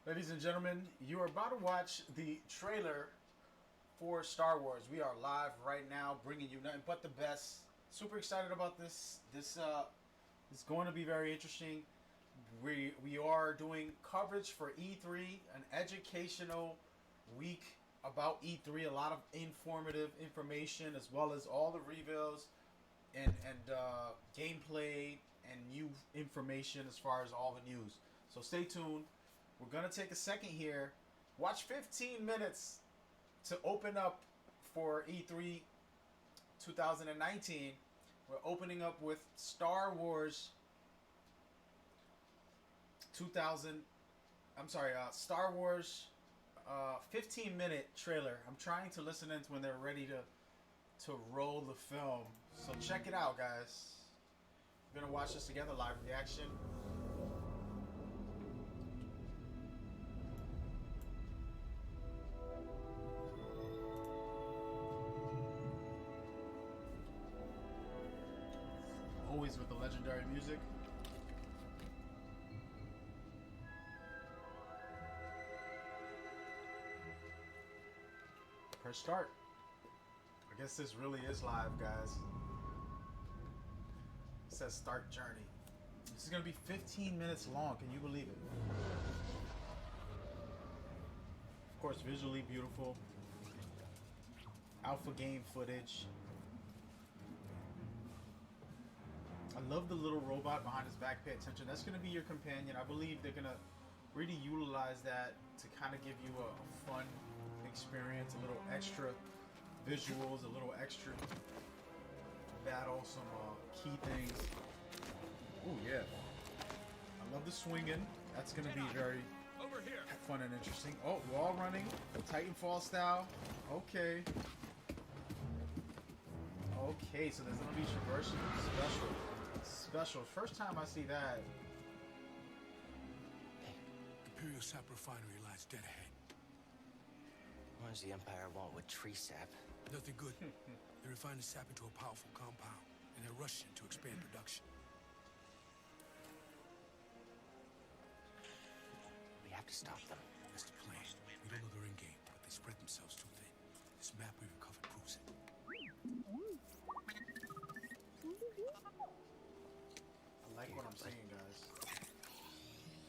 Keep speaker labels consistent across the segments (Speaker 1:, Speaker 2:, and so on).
Speaker 1: Ladies and gentlemen, you are about to watch the trailer for Star Wars. We are live right now, bringing you nothing but the best. Super excited about this. This is going to be very interesting. We are doing coverage for E3, an educational week about E3. A lot of informative information, as well as all the reveals and gameplay and new information as far as all the news. So stay tuned. We're going to take a second here. Watch 15 minutes to open up for E3 2019. We're opening up with Star Wars Star Wars 15-minute trailer. I'm trying to listen in when they're ready to roll the film. So check it out, guys. We're going to watch this together, live reaction. Always with the legendary music. Press start. I guess this really is live, guys. It says start journey. This is going to be 15 minutes long. Can you believe it? Of course, visually beautiful. Alpha game footage. I love the little robot behind his back. Pay attention. That's going to be your companion. I believe they're going to really utilize that to kind of give you a fun experience, a little extra visuals, a little extra battle, some key things. Oh yeah. I love the swinging. That's going to be very fun and interesting. Oh, wall running. Titanfall style. Okay. Okay, so there's going to be traversing special. First time I see that.
Speaker 2: Imperial Sap Refinery lies dead ahead.
Speaker 3: What does the Empire want with tree sap?
Speaker 2: Nothing good. They refine the sap into a powerful compound, and they're rushing to expand production.
Speaker 3: We have to stop them.
Speaker 2: That's the plan. We don't know they're in-game, but they spread themselves too thin. This map we recovered proves it.
Speaker 1: I like what I'm seeing, guys.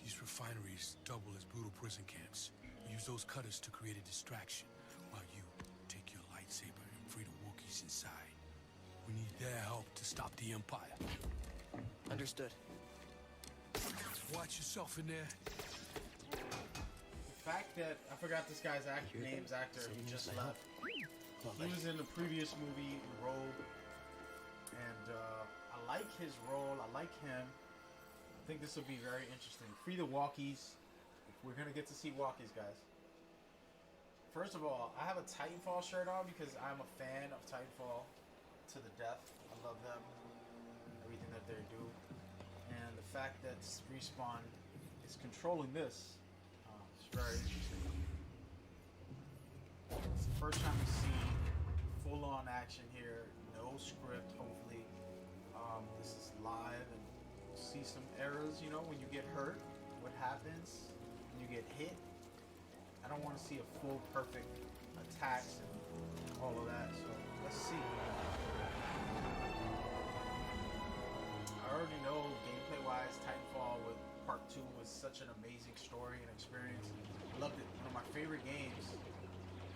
Speaker 2: These refineries double as brutal prison camps. You use those cutters to create a distraction, while you take your lightsaber and free the Wookiees inside. We need their help to stop the Empire.
Speaker 3: Understood.
Speaker 2: Watch yourself in there.
Speaker 1: The fact that I forgot this guy's name's actor who just left. He was in the previous movie Rogue, and I like his role. I like him. I think this will be very interesting. Free the walkies. We're gonna get to see walkies, guys. First of all, I have a Titanfall shirt on because I'm a fan of Titanfall to the death. I love them, everything that they do, and the fact that Respawn is controlling this is very interesting. It's the first time we see full-on action here, no script. Hopefully, this is live, and we'll see some errors. You know, when you get hurt, what happens when you get hit. I don't want to see a full perfect attacks and all of that. So let's see. I already know gameplay-wise, Titanfall with Part 2 was such an amazing story and experience. I loved it. One of my favorite games.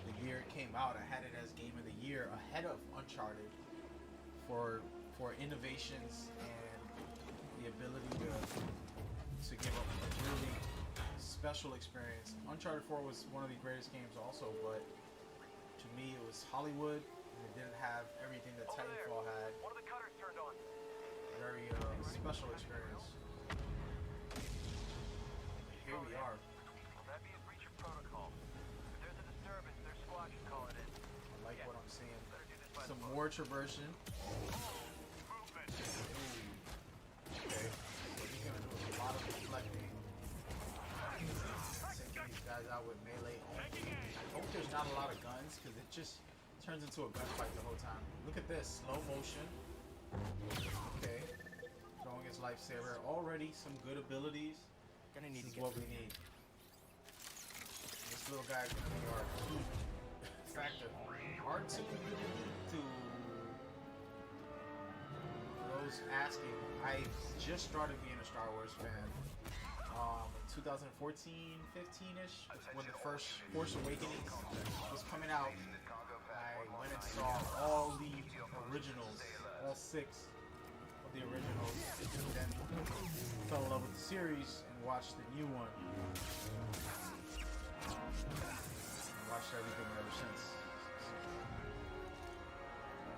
Speaker 1: The year it came out, I had it as Game of the Year ahead of Uncharted for innovations and the ability to give a really special experience. Uncharted 4 was one of the greatest games also, but to me it was Hollywood and it didn't have everything that Titanfall had.
Speaker 4: One of the cutters turned on.
Speaker 1: Very special experience. Here we are.
Speaker 4: That means breach of protocol. If there's a disturbance, their squad should call it in.
Speaker 1: I like what I'm seeing.
Speaker 4: Better do this by
Speaker 1: Some
Speaker 4: the book.
Speaker 1: more traversion.
Speaker 4: Movement.
Speaker 1: Okay. So he's gonna do a lot of deflecting. Taking these guys out with melee only. I hope there's not a lot of guns because it just turns into a gunfight the whole time. Look at this, slow motion. Okay. Throwing his lifesaver. Already some good abilities.
Speaker 3: Gonna need
Speaker 1: This
Speaker 3: to
Speaker 1: is
Speaker 3: get
Speaker 1: what we
Speaker 3: through.
Speaker 1: need. this little guy is going to be our key factor. R2 to those asking, I just started being a Star Wars fan. 2014, 15-ish, when the first Force Awakens was coming out. I went and saw all the originals, all 6 of the originals, and then fell in love with the series and watched the new one. Watched everything ever since.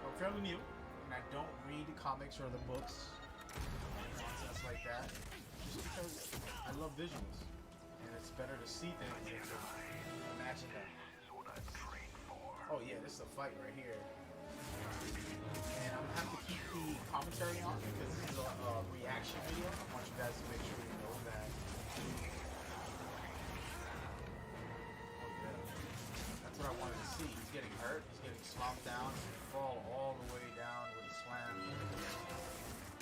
Speaker 1: I'm fairly new, and I don't read the comics or the books, nonsense like that, just because I love visuals, and it's better to see things than to imagine them. Oh yeah, this is a fight right here. And I'm gonna have to keep the commentary on because this is a reaction video. I want you guys to make sure you know that. Oh yeah. That's what I wanted to see. He's getting hurt, he's getting slumped down, he's gonna fall all the way down with a slam.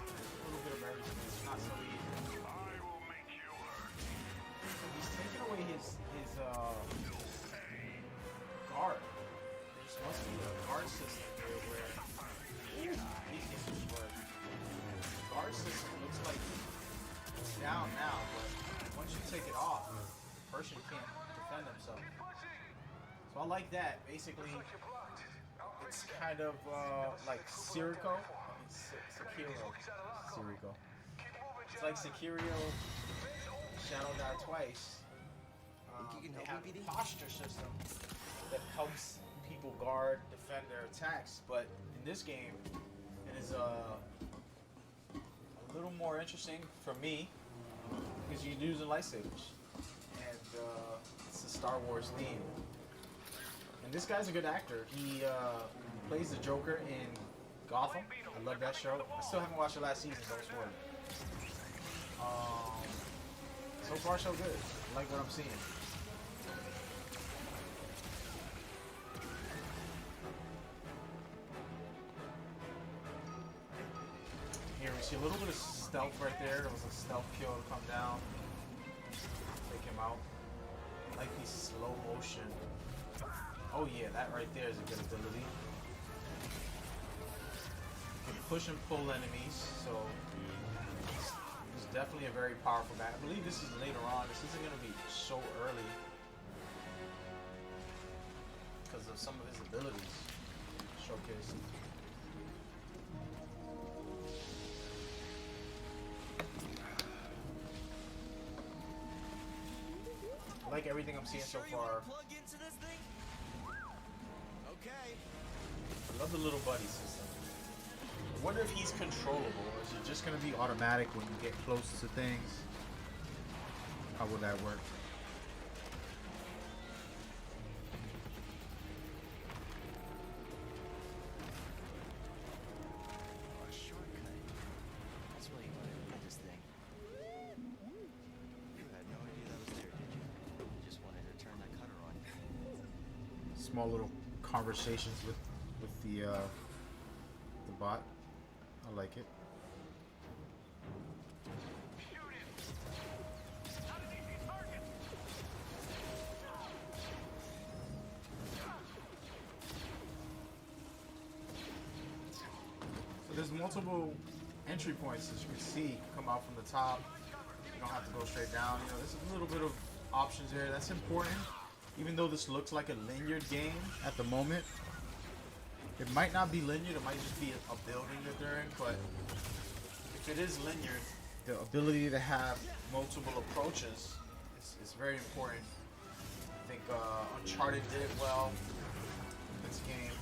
Speaker 1: There's a little bit of everything. It's not so easy. He's taking away his guard. There must be a guard system here where these games work. The guard system looks like it's down now, but once you take it off, the person can't defend themselves. So I like that. Basically, it's kind of like Sekiro. It's like Sekiro, Shadow Die Twice. They have a posture system that helps people guard, defend their attacks, but in this game, it is a little more interesting for me because you're using lightsabers, and it's a Star Wars theme. And this guy's a good actor. He plays the Joker in Gotham. I love that show. I still haven't watched the last season, so it's worth it. So far, so good. I like what I'm seeing. Here we see a little bit of stealth right there. There was a stealth kill to come down. Take him out. I like the slow motion. Oh yeah, that right there is a good ability. You can push and pull enemies, so he's definitely a very powerful guy. I believe this is later on. This isn't going to be so early because of some of his abilities showcased. I like everything I'm seeing so far. I love the little buddy system. I wonder if he's controllable, or is it just going to be automatic when you get close to things? How would that work?
Speaker 3: A shortcut. That's why you wanted to get this thing. You had no idea that was there, did you? You just wanted to turn that cutter on.
Speaker 1: Small little conversations with the bot. I like it. So there's multiple entry points, as you can see, come out from the top. You don't have to go straight down. You know, there's a little bit of options there. That's important. Even though this looks like a linear game at the moment, it might not be linear. It might just be a building that they're in. But if it is linear, the ability to have multiple approaches is very important. I think Uncharted did it well in this game.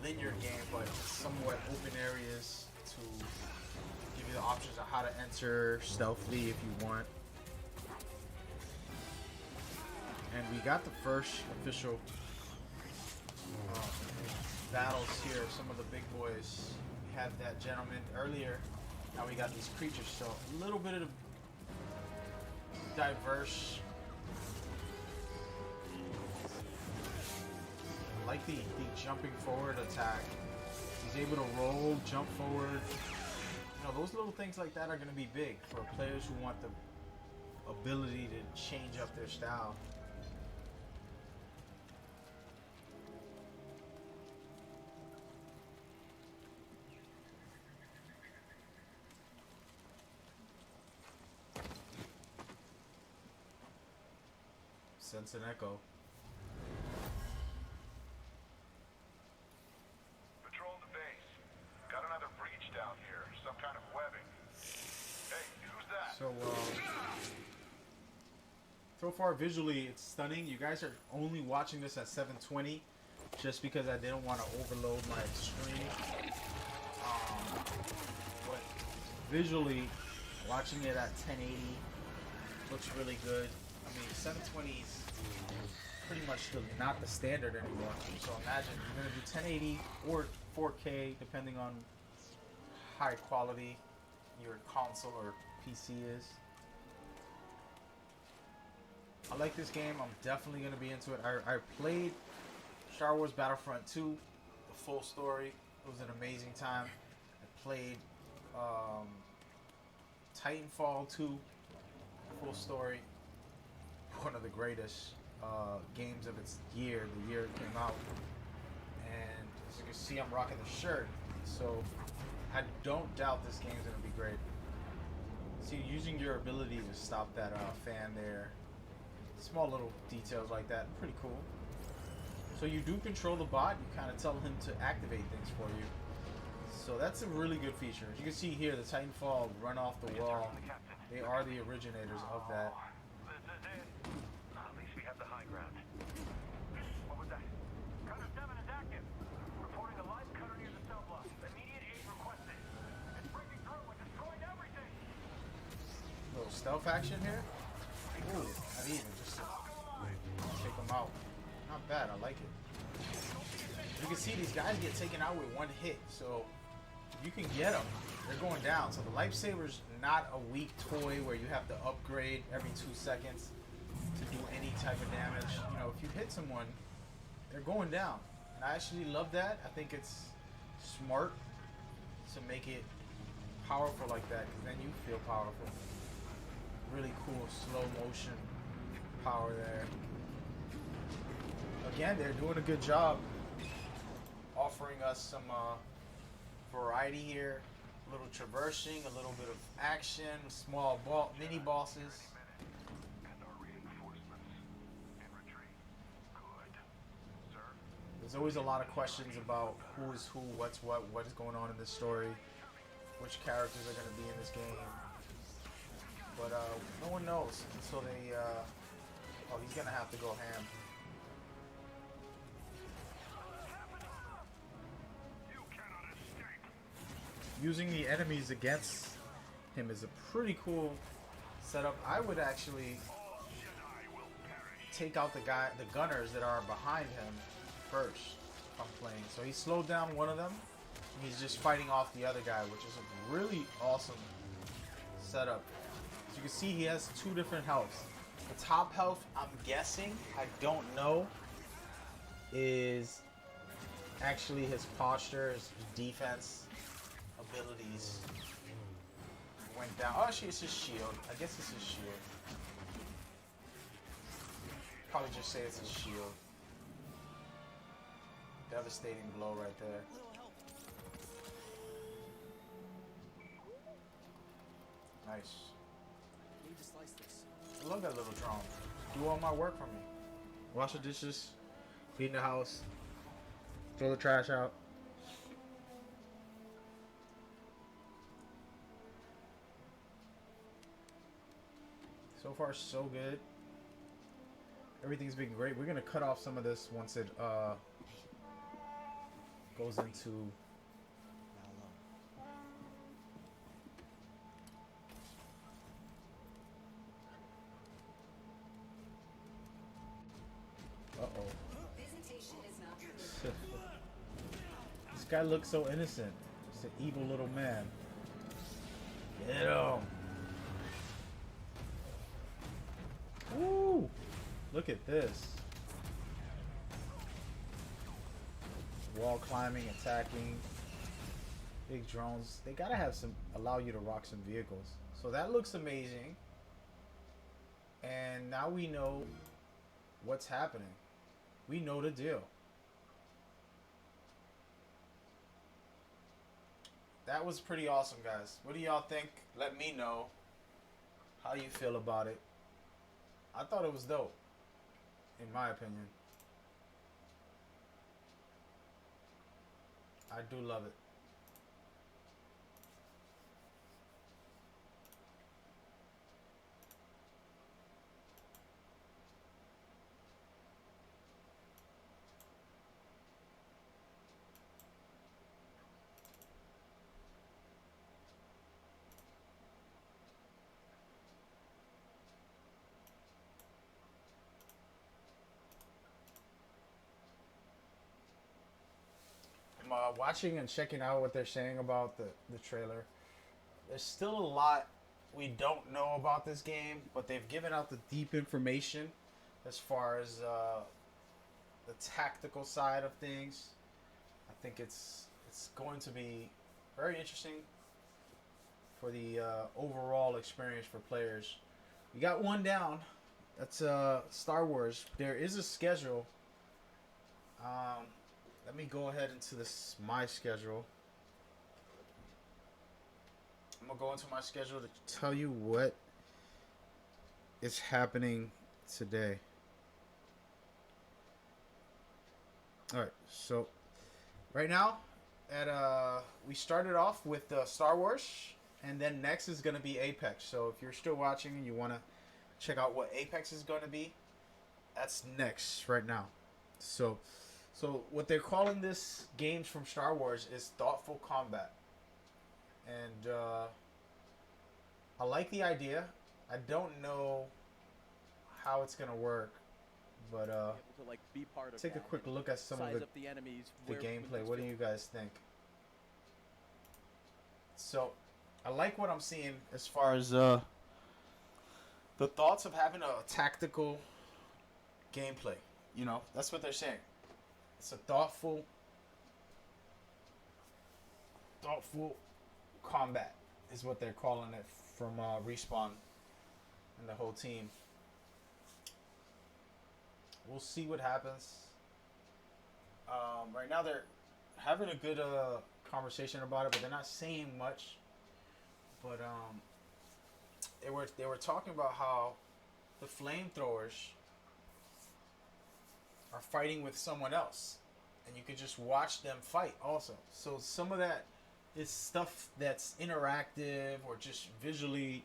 Speaker 1: Linear game, but somewhat open areas to give you the options of how to enter stealthily if you want. And we got the first official battles here. Some of the big boys. We had that gentleman earlier. Now we got these creatures. So a little bit of diverse. I like the jumping forward attack. He's able to roll, jump forward. You know, those little things like that are going to be big for players who want the ability to change up their style. Sense an echo.
Speaker 5: Patrol the base. Got another breach down here. Some kind of webbing. Hey, who's that?
Speaker 1: So far visually it's stunning. You guys are only watching this at 720 just because I didn't want to overload my extreme. But visually, watching it at 1080 looks really good. I mean, 720 is pretty much not the standard anymore. So imagine you're gonna do 1080 or 4K depending on high quality your console or PC is. I like this game. I'm definitely gonna be into it. I played Star Wars Battlefront 2, the full story. It was an amazing time. I played Titanfall 2, full story. One of the greatest games of its year, the year it came out. And as you can see, I'm rocking the shirt. So I don't doubt this game's gonna be great. See, using your ability to stop that fan there. Small little details like that, pretty cool. So you do control the bot, you kind of tell him to activate things for you. So that's a really good feature. As you can see here, the Titanfall run off the wall. They are the originators of that.
Speaker 4: This is it. At least we have the high ground. What was that? Cutter 7 is active. Reporting a live cutter near the cell block. Immediate aid requested. It's breaking through and destroying everything.
Speaker 1: Little stealth action here. Ooh, not even. Just take them out. Not bad. I like it. You can see these guys get taken out with one hit. So you can get them. They're going down. So the lightsaber's not a weak toy where you have to upgrade every 2 seconds to do any type of damage. You know, if you hit someone, they're going down. And I actually love that. I think it's smart to make it powerful like that, because then you feel powerful. Really cool slow motion power there. Again, they're doing a good job offering us some variety here. A little traversing, a little bit of action, small mini bosses.
Speaker 5: And our reinforcements in retreat. Good. Sir?
Speaker 1: There's always a lot of questions about who is who, what's what is going on in this story, which characters are going to be in this game. But no one knows until they. Oh, he's gonna have to go ham.
Speaker 5: You cannot escape.
Speaker 1: Using the enemies against him is a pretty cool setup. I would actually take out the gunners that are behind him first if I'm playing. So he slowed down one of them. And he's just fighting off the other guy, which is a really awesome setup. As you can see, he has 2 different healths. The top health, I'm guessing, I don't know, is actually his posture, his defense abilities went down. Oh, actually, it's his shield. I guess it's his shield. Probably just say it's his shield. Devastating blow right there. Nice. I love that little drone. Do all my work for me. Wash the dishes, clean the house, throw the trash out. So far, so good. Everything's been great. We're gonna cut off some of this once it goes into. This guy looks so innocent. He's an evil little man. Get him. Woo! Look at this. Wall climbing, attacking. Big drones. They gotta have some, allow you to rock some vehicles. So that looks amazing. And now we know what's happening. We know the deal. That was pretty awesome, guys. What do y'all think? Let me know how you feel about it. I thought it was dope. in my opinion. I do love it. I'm watching and checking out what they're saying about the trailer. There's still a lot we don't know about this game, but they've given out the deep information as far as the tactical side of things. I think it's going to be very interesting for the overall experience for players. We got one down. That's Star Wars. There is a schedule. Let me go ahead into my schedule. I'm gonna go into my schedule to tell you what is happening today. All right, so right now, we started off with Star Wars, and then next is gonna be Apex. So if you're still watching and you wanna check out what Apex is gonna be, that's next right now. So what they're calling this games from Star Wars is thoughtful combat, and I like the idea. I don't know how it's gonna work, but
Speaker 6: to like be part of
Speaker 1: take a
Speaker 6: that
Speaker 1: quick
Speaker 6: and
Speaker 1: look at some of
Speaker 6: size up the enemies.
Speaker 1: the
Speaker 6: where
Speaker 1: gameplay.
Speaker 6: things
Speaker 1: What do
Speaker 6: feel-
Speaker 1: you guys think? So, I like what I'm seeing as far as the thoughts of having a tactical gameplay. You know, that's what they're saying. It's a thoughtful combat is what they're calling it from Respawn and the whole team. We'll see what happens. Right now they're having a good conversation about it, but they're not saying much. But they were talking about how the flamethrowers are fighting with someone else, and you could just watch them fight also. So some of that is stuff that's interactive or just visually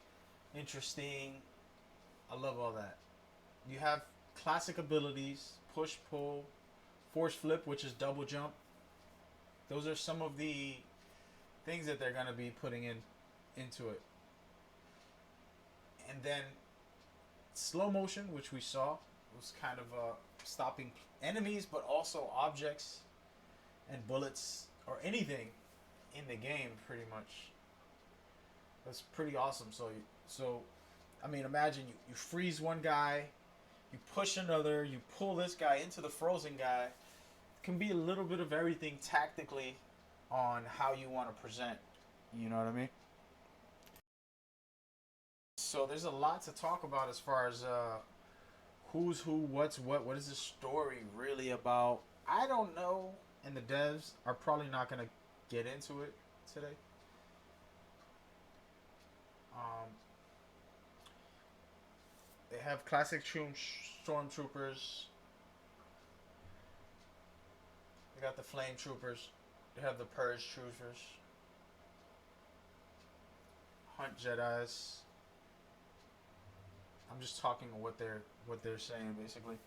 Speaker 1: interesting. I love all that. You have classic abilities: push, pull, force flip, which is double jump. Those are some of the things that they're gonna be putting into it. And then slow motion, which we saw, was kind of stopping enemies, but also objects and bullets or anything in the game. Pretty much, that's pretty awesome. So I mean, imagine you freeze one guy, you push another, you pull this guy into the frozen guy. It can be a little bit of everything tactically on how you want to present. You know what I mean? So there's a lot to talk about as far as who's who, what's what is the story really about. I don't know, and the devs are probably not going to get into it today. They have classic stormtroopers. They got the flame troopers. They have the purge troopers. Hunt Jedis. I'm just talking what they're saying basically.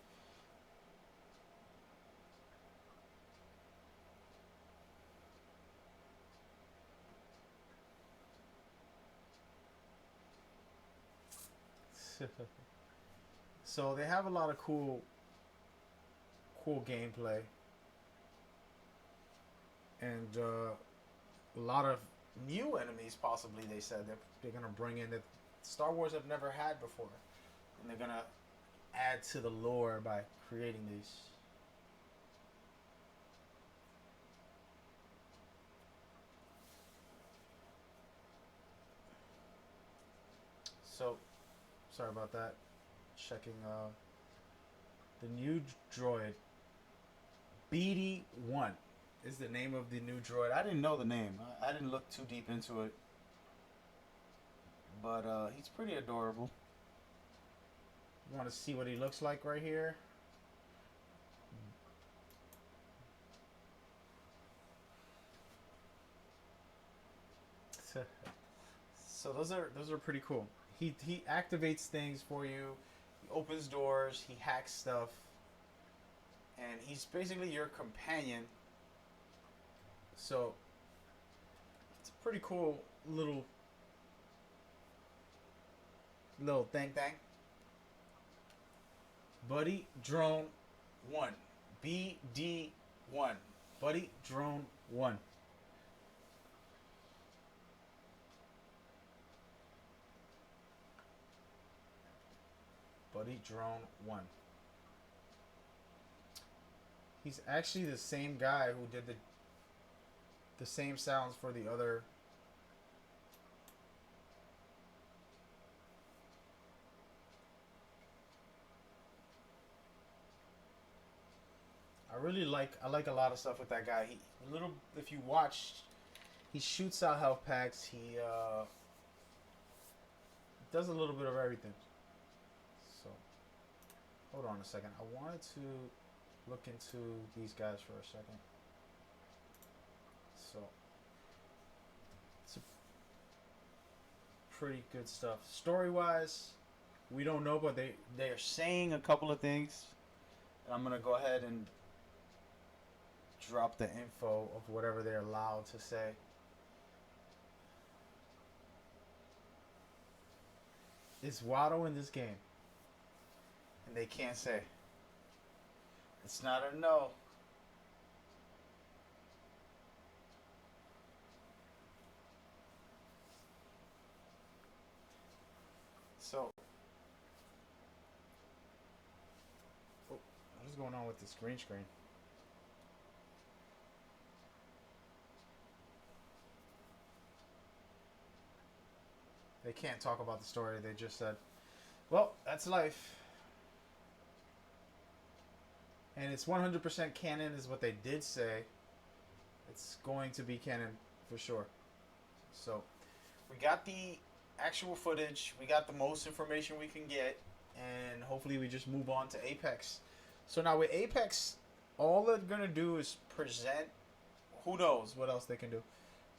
Speaker 1: So they have a lot of cool gameplay, and a lot of new enemies. Possibly, they said that they're gonna bring in that Star Wars have never had before, and they're gonna add to the lore by creating these. So, sorry about that. Checking the new droid. BD1 is the name of the new droid. I didn't know the name. I didn't look too deep into it. But he's pretty adorable. You want to see what he looks like right here? So those are pretty cool. He activates things for you. He opens doors. He hacks stuff. And he's basically your companion. So it's a pretty cool little thing. Buddy Drone 1. BD1. Buddy Drone 1. Buddy Drone 1. He's actually the same guy who did the same sounds for the other. I like a lot of stuff with that guy. If you watch, he shoots out health packs. He does a little bit of everything. So hold on a second. I wanted to look into these guys for a second. So it's pretty good stuff. Story wise, we don't know, but they are saying a couple of things. And I'm gonna go ahead and drop the info of whatever they're allowed to say. Is Watto in this game? And they can't say. It's not a no. So, what is going on with this green screen? They can't talk about the story. They just said, well, that's life. And it's 100% canon is what they did say. It's going to be canon for sure. So, we got the actual footage. We got the most information we can get. And hopefully we just move on to Apex. So now with Apex, all they're going to do is present, who knows what else they can do.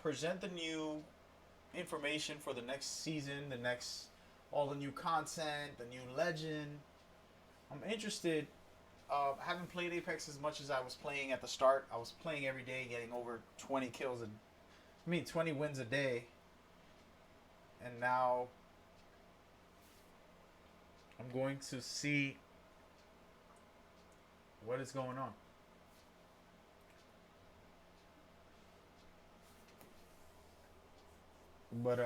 Speaker 1: Present the new information for the next season, all the new content, the new legend. I'm interested. I haven't played Apex as much as I was playing at the start. I was playing every day, getting over 20 wins a day. And now I'm going to see what is going on. But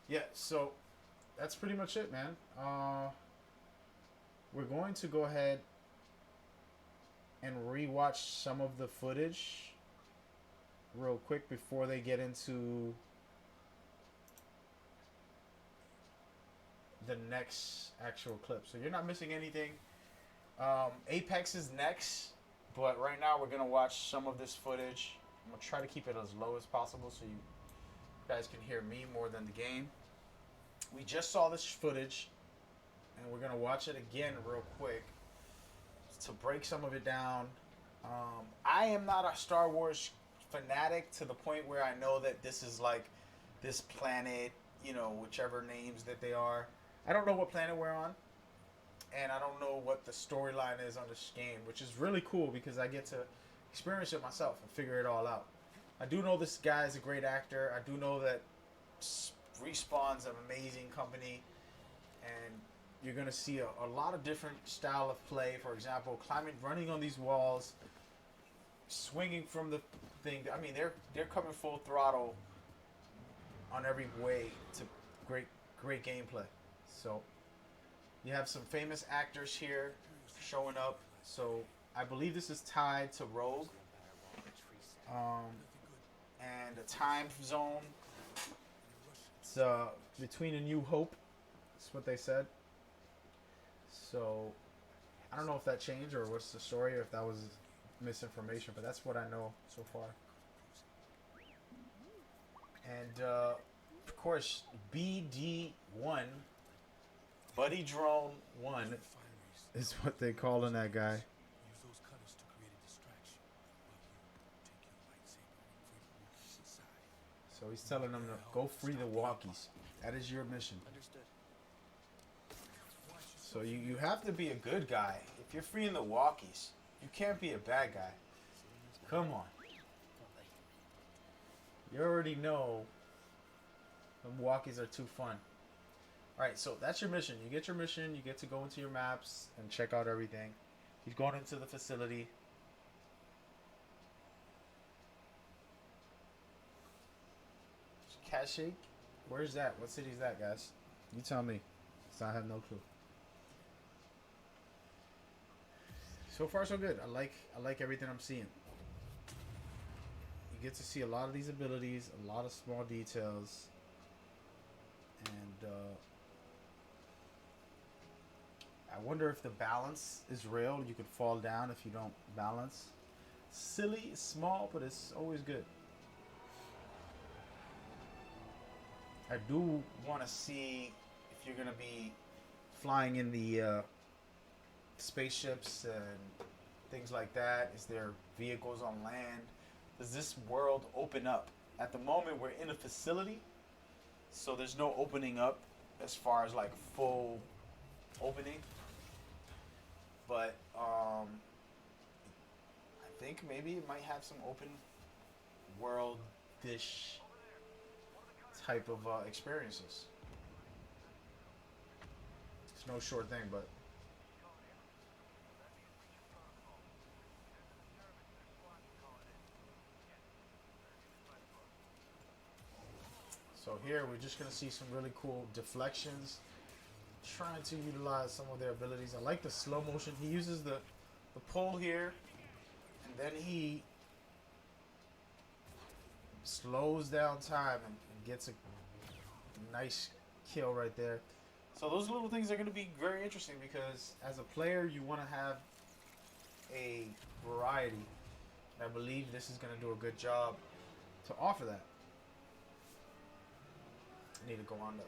Speaker 1: yeah, so that's pretty much it, man. We're going to go ahead and rewatch some of the footage real quick before they get into the next actual clip. So you're not missing anything. Apex is next, but right now we're gonna watch some of this footage. I'm gonna try to keep it as low as possible so you guys can hear me more than the game. We just saw this footage, and we're gonna watch it again real quick to break some of it down. I am not a Star Wars fanatic to the point where I know that this is like this planet, whichever names that they are. I don't know what planet we're on, and I don't know what the storyline is on this game, which is really cool because I get to experience it myself and figure it all out. I do know this guy is a great actor. I do know that Respawn's an amazing company, and you're going to see a lot of different style of play. For example, running on these walls, swinging from the thing. I mean, they're coming full throttle on every way to great gameplay. So you have some famous actors here showing up. So I believe this is tied to Rogue. And the time zone, it's between A New Hope. That's what they said. So I don't know if that changed or what's the story or if that was misinformation, but that's what I know so far. And of course, BD1, Buddy Drone 1, is what they calling that guy.
Speaker 2: Use those cutters to create a distraction while you take your lightsaber and free the walkers inside.
Speaker 1: So So he's telling them to go free the walkies. That is your mission.
Speaker 3: Understood.
Speaker 1: So you have to be a good guy. If you're freeing the walkies, you can't be a bad guy. Come on. You already know the walkies are too fun. Alright, so that's your mission. You get your mission, you get to go into your maps and check out everything. He's going into the facility. Cat Shake? Where's that? What city is that, guys? You tell me. So I have no clue. So far so good. I like everything I'm seeing. You get to see a lot of these abilities, a lot of small details. And I wonder if the balance is real. You could fall down if you don't balance. Silly, it's small, but it's always good. I do want to see if you're going to be flying in the spaceships and things like that. Is there vehicles on land? Does this world open up? At the moment, we're in a facility, so there's no opening up as far as like full opening. But I think maybe it might have some open world-ish type of experiences. It's no short thing, but so here we're just gonna see some really cool deflections, trying to utilize some of their abilities. I like the slow motion. He uses the pull here, and then he slows down time and gets a nice kill right there. So those little things are going to be very interesting because as a player you want to have a variety. I believe this is going to do a good job to offer that. I need to go on though.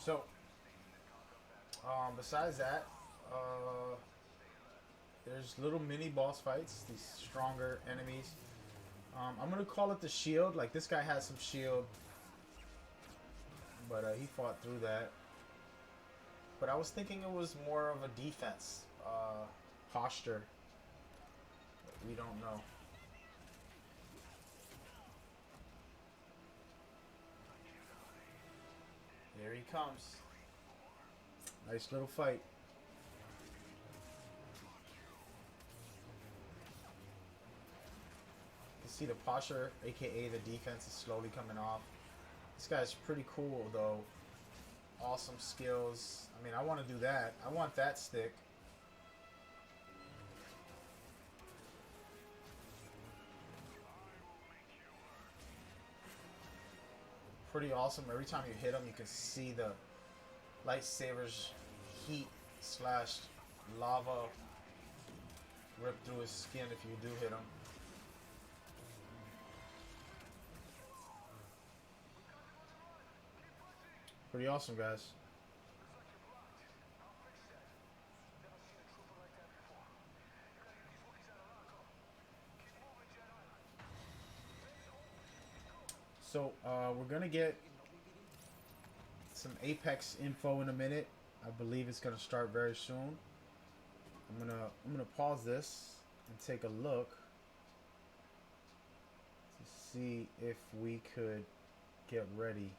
Speaker 1: So besides that, there's little mini boss fights, these stronger enemies. I'm gonna call it the shield. Like this guy has some shield, but he fought through that. But I was thinking it was more of a defense posture. But we don't know. Here he comes. Nice little fight. You can see the posture, aka the defense, is slowly coming off. This guy's pretty cool though. Awesome skills. I mean, I want to do that. I want that stick. Pretty awesome. Every time you hit him, you can see the lightsabers heat slash lava rip through his skin if you do hit him. Pretty awesome, guys. So we're gonna get some Apex info in a minute. I believe it's gonna start very soon. I'm gonna pause this and take a look to see if we could get ready.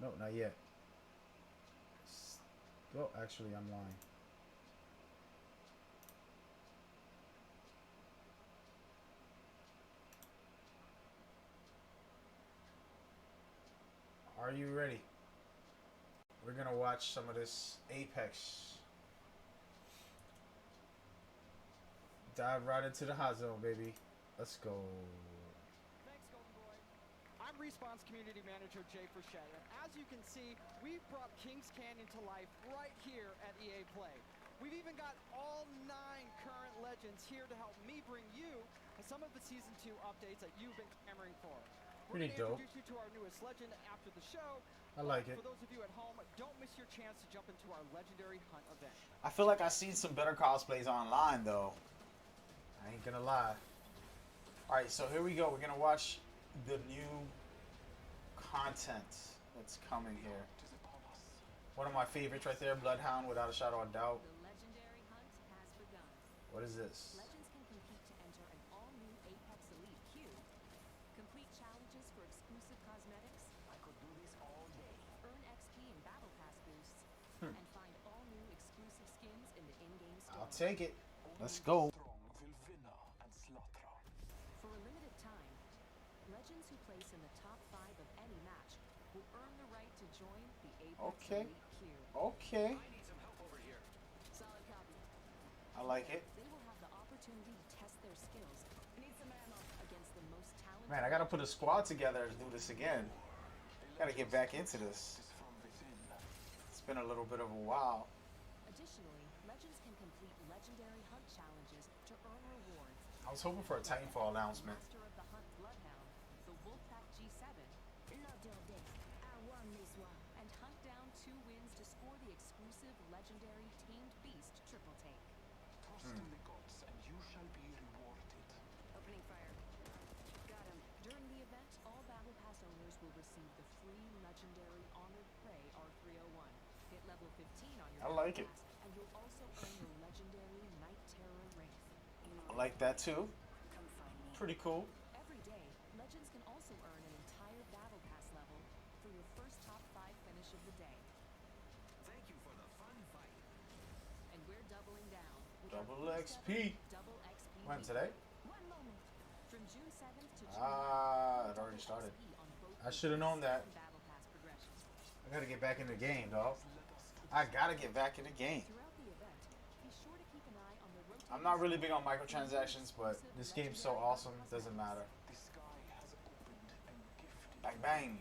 Speaker 1: No, not yet. Oh, actually, I'm lying. Are you ready? We're gonna watch some of this Apex. Dive right into the hot zone, baby. Let's go.
Speaker 6: Thanks, Golden Boy. I'm Respawn's community manager, Jay Frechette, and as you can see, we've brought Kings Canyon to life right here at EA Play. We've even got all 9 current legends here to help me bring you some of the Season 2 updates that you've been clamoring for. We're
Speaker 1: Pretty
Speaker 6: going to
Speaker 1: dope.
Speaker 6: introduce you to our newest legend after the show.
Speaker 1: I like it.
Speaker 6: For those of you at home, don't miss your chance to jump into our legendary hunt event.
Speaker 1: I feel like I've seen some better cosplays online, though. I ain't gonna lie. Alright, so here we go. We're gonna watch the new content that's coming here. One of my favorites right there, Bloodhound, without a shadow of doubt.
Speaker 7: The legendary hunt has begun.
Speaker 1: What is this?
Speaker 7: Legends can compete to enter an all-new Apex Elite queue. Complete challenges for exclusive cosmetics.
Speaker 4: I could do this all day.
Speaker 7: Earn XP and Battle Pass boosts. And find all new exclusive skins in the in-game store.
Speaker 1: I'll take it. Let's go.
Speaker 7: For a limited time, legends who place in the top 5 of any match will earn the right to join the Apex
Speaker 1: Okay.
Speaker 7: Elite queue.
Speaker 1: Okay.
Speaker 4: I need some help over here.
Speaker 7: Solid copy.
Speaker 1: I like it.
Speaker 7: They will have the opportunity to test their skills. Need some ammo against the most talented.
Speaker 1: Man, I gotta put a squad together to do this again. Gotta get back into this. It's been a little bit of a while.
Speaker 7: Additionally, legends can complete legendary hunt challenges to earn rewards.
Speaker 1: I was hoping for a Titanfall announcement.
Speaker 7: Master of the Hunt Bloodhound, the Wolfpack G7,
Speaker 8: Not all day. I won this one.
Speaker 7: and hunt down 2 wins to score the exclusive legendary Tamed Beast triple take.
Speaker 8: Opening fire. Got him.
Speaker 7: During the event, all Battle Pass owners will receive the free legendary Honored Prey R301. Hit level 15 on your
Speaker 1: I
Speaker 7: Battle
Speaker 1: like it.
Speaker 7: Pass, and you'll also earn the legendary Night Terror Wraith.
Speaker 1: I like that too.
Speaker 8: Come find me.
Speaker 1: Pretty cool.
Speaker 7: Every day, legends can also earn an entire Battle Pass level for your first top 5 finish of the day.
Speaker 4: Thank you for the fun fight.
Speaker 7: And we're doubling down with our
Speaker 1: Double
Speaker 7: first
Speaker 1: XP.
Speaker 7: ever Double XP.
Speaker 1: When
Speaker 7: week.
Speaker 1: today?
Speaker 7: One moment. From June 7th to June
Speaker 1: Ah,
Speaker 7: 9th,
Speaker 1: it already
Speaker 7: double
Speaker 1: started.
Speaker 7: XP on both
Speaker 1: I should have known that.
Speaker 7: Battle Pass progressions.
Speaker 1: I gotta get back in the game, dog. I gotta get back in the game.
Speaker 7: Throughout the event, be sure to keep an eye on the rotating
Speaker 1: I'm not really big on
Speaker 7: schedule of
Speaker 1: microtransactions, but
Speaker 7: exclusive
Speaker 1: this game's so
Speaker 7: legendary
Speaker 1: awesome,
Speaker 7: cosmetics.
Speaker 1: doesn't matter. Bang bang.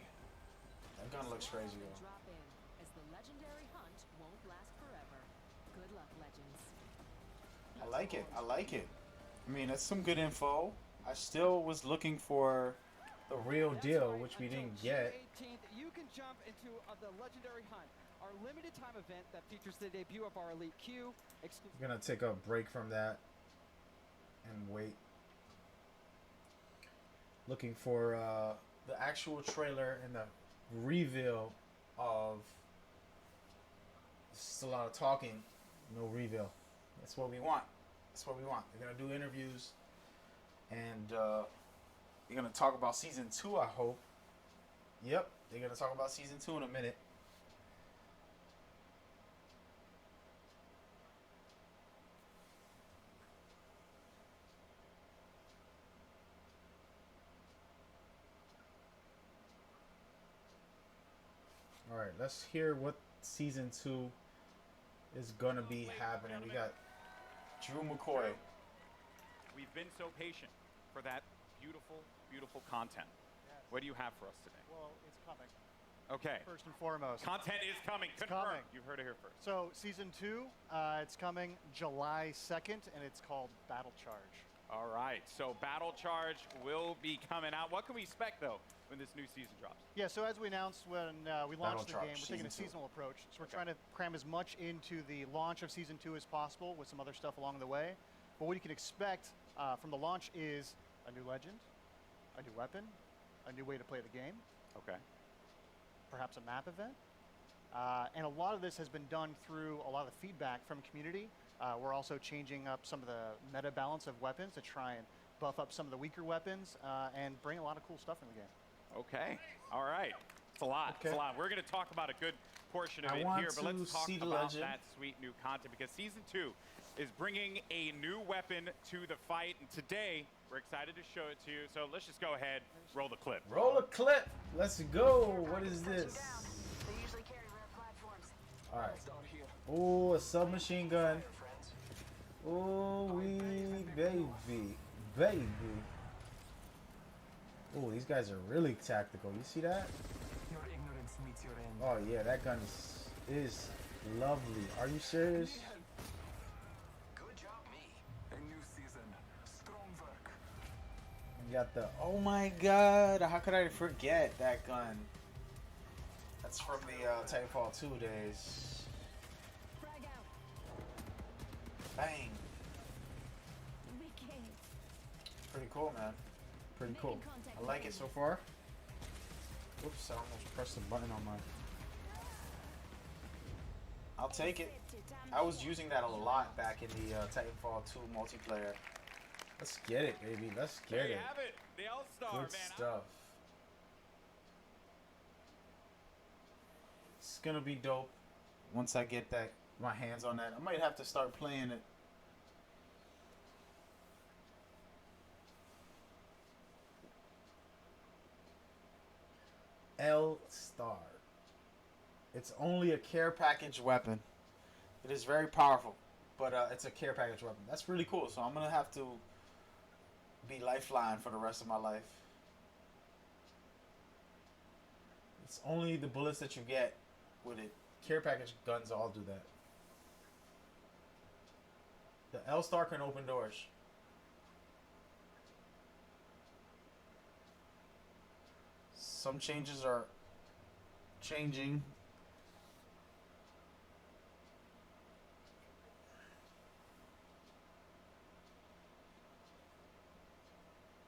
Speaker 1: That gun looks crazy,
Speaker 7: Slow down and
Speaker 1: though.
Speaker 7: drop in, as the legendary hunt won't last forever. Good luck, legends.
Speaker 1: I like it. I like it. I mean, that's some good info. I still was looking for the real
Speaker 6: That's
Speaker 1: deal,
Speaker 6: right,
Speaker 1: which we
Speaker 6: until
Speaker 1: didn't
Speaker 6: June
Speaker 1: get.
Speaker 6: 18th, you can jump into the Legendary Hunt, our limited time event that features the debut of our Elite Q.
Speaker 1: I'm gonna take a break from that and wait. Looking for the actual trailer and the reveal of. It's just a lot of talking, no reveal. That's what we want. That's what we want. They're gonna do interviews, and they're gonna talk about season 2. I hope. Yep, they're gonna talk about season 2 in a minute. All right, let's hear what season 2 is gonna be happening. We got Drew McCoy.
Speaker 9: We've been so patient for that beautiful, beautiful content. What do you have for us today?
Speaker 10: Well, it's coming.
Speaker 9: Okay.
Speaker 10: First and foremost.
Speaker 9: Content is coming.
Speaker 10: It's
Speaker 9: Confirmed.
Speaker 10: coming.
Speaker 9: You heard it here first.
Speaker 10: So, season 2, it's coming July 2nd, and it's called Battle Charge.
Speaker 9: All right. So Battle Charge will be coming out. What can we expect, though, when this new season drops?
Speaker 10: Yeah, so as we announced when we launched the
Speaker 1: Charge,
Speaker 10: game, we're taking a
Speaker 1: season 2.
Speaker 10: seasonal approach. So we're trying to cram as much into the launch of season 2 as possible with some other stuff along the way. But what you can expect from the launch is a new legend, a new weapon, a new way to play the game,
Speaker 9: Okay.
Speaker 10: perhaps a map event. And a lot of this has been done through a lot of the feedback from community. We're also changing up some of the meta balance of weapons to try and buff up some of the weaker weapons and bring a lot of cool stuff in the game.
Speaker 9: Okay. All right. It's a lot. It's
Speaker 1: Okay.
Speaker 9: a lot. We're going to talk about a good portion of
Speaker 1: I
Speaker 9: it
Speaker 1: want
Speaker 9: here, but
Speaker 1: to
Speaker 9: let's talk
Speaker 1: see the
Speaker 9: about
Speaker 1: legend.
Speaker 9: that sweet new content because season 2 is bringing a new weapon to the fight, and today we're excited to show it to you. So let's just go ahead, roll the clip.
Speaker 1: Roll a clip. Let's go. What is this?
Speaker 8: They usually carry rare platforms.
Speaker 1: All right. Ooh, a submachine gun. Ooh, wee, baby, baby. Ooh, these guys are really tactical. You see that?
Speaker 4: Your ignorance meets your end.
Speaker 1: Oh yeah, that gun is lovely. Are you serious?
Speaker 4: Good job, me. A new season. Strong work.
Speaker 1: You got the, oh my god, how could I forget that gun? That's from the Titanfall 2 days.
Speaker 8: Frag out.
Speaker 1: Bang.
Speaker 8: Wicked.
Speaker 1: Pretty cool, man. Pretty cool. I like it so far. Oops, I almost pressed the button on my... I'll take it. I was using that a lot back in the Titanfall 2 multiplayer. Let's get it, baby. Let's get
Speaker 9: There you
Speaker 1: it.
Speaker 9: have it. The All-Star,
Speaker 1: Good
Speaker 9: man.
Speaker 1: stuff. It's gonna be dope once I get that my hands on that. I might have to start playing it. L-Star. It's only a care package weapon. It is very powerful, but it's a care package weapon. That's really cool. So I'm gonna have to be Lifeline for the rest of my life. It's only the bullets that you get with it. Care package guns all do that. The L-Star can open doors. Some changes are changing.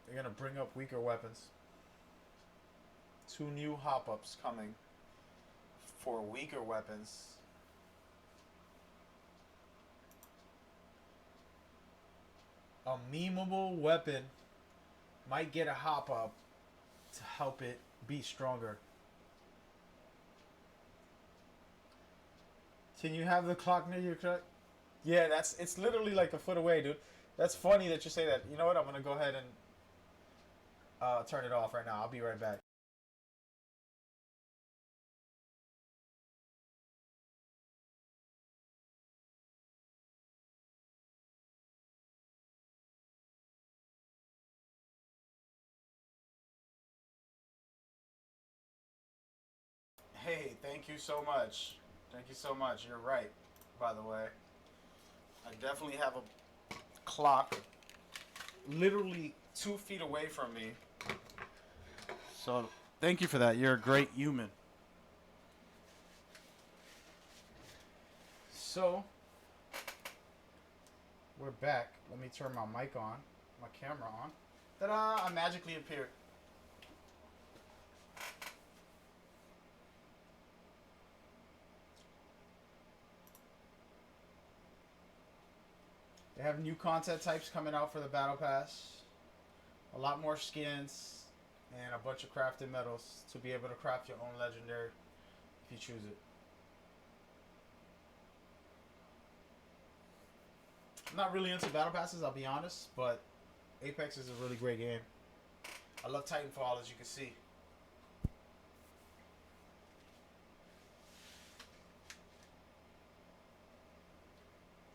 Speaker 1: They're gonna bring up weaker weapons. 2 new hop-ups coming for weaker weapons. A memeable weapon might get a hop-up to help it be stronger. Can you have the clock near your truck? Yeah, it's literally like a foot away, dude. That's funny that you say that. You know what? I'm gonna go ahead and turn it off right now. I'll be right back. Hey, thank you so much. Thank you so much. You're right, by the way. I definitely have a clock literally 2 feet away from me. So, thank you for that. You're a great human. So, we're back. Let me turn my mic on, my camera on. Ta-da! I magically appeared. They have new content types coming out for the Battle Pass. A lot more skins and a bunch of crafted medals to be able to craft your own legendary if you choose it. I'm not really into Battle Passes, I'll be honest, but Apex is a really great game. I love Titanfall, as you can see.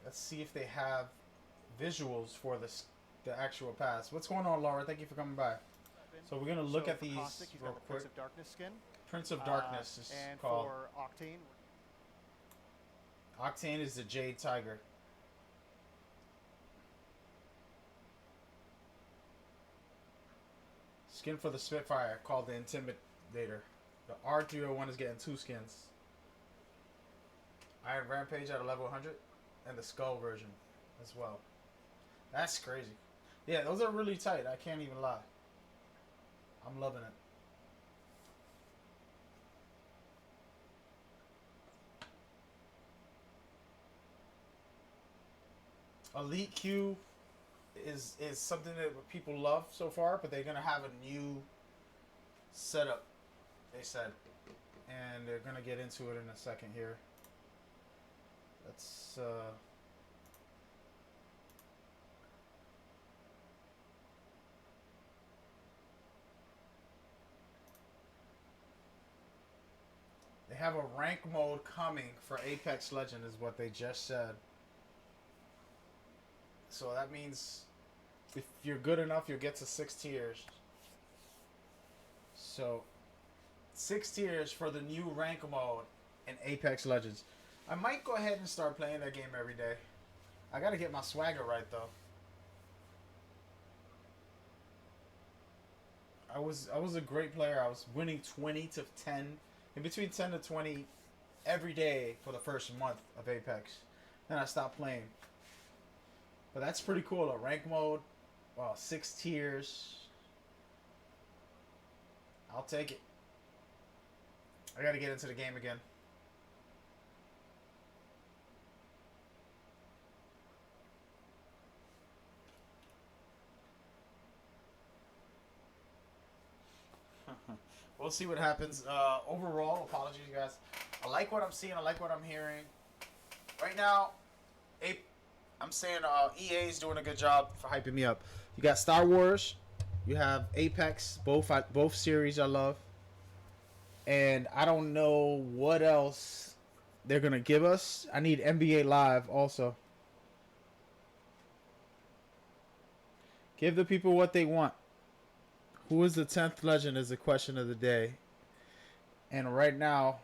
Speaker 1: Let's see if they have visuals for the actual pass. What's going on, Laura? Thank you for coming by. So we're gonna look at these
Speaker 10: Caustic, he's
Speaker 1: real
Speaker 10: got the
Speaker 1: quick.
Speaker 10: Prince of Darkness skin.
Speaker 1: Prince of Darkness is
Speaker 10: and
Speaker 1: called.
Speaker 10: for Octane,
Speaker 1: Octane is the Jade Tiger. Skin for the Spitfire called the Intimidator. The R301 is getting 2 skins. Iron Rampage at a level 100 and the Skull version as well. That's crazy. Yeah, those are really tight. I can't even lie. I'm loving it. Elite Q is something that people love so far, but they're gonna have a new setup, they said, and they're gonna get into it in a second here. Let's they have a rank mode coming for Apex Legend, is what they just said. So that means if you're good enough, you'll get to 6 tiers. So 6 tiers for the new rank mode in Apex Legends. I might go ahead and start playing that game every day. I gotta get my swagger right though. I was a great player. I was winning 20 to 10, in between 10 to 20 every day for the first month of Apex. Then I stopped playing. But that's pretty cool. A rank mode, 6 tiers. I'll take it. I gotta get into the game again. We'll see what happens. Overall, apologies, guys. I like what I'm seeing. I like what I'm hearing. Right now, I'm saying EA is doing a good job for hyping me up. You got Star Wars. You have Apex. Both series I love. And I don't know what else they're going to give us. I need NBA Live also. Give the people what they want. Who is the 10th legend is the question of the day. And right now,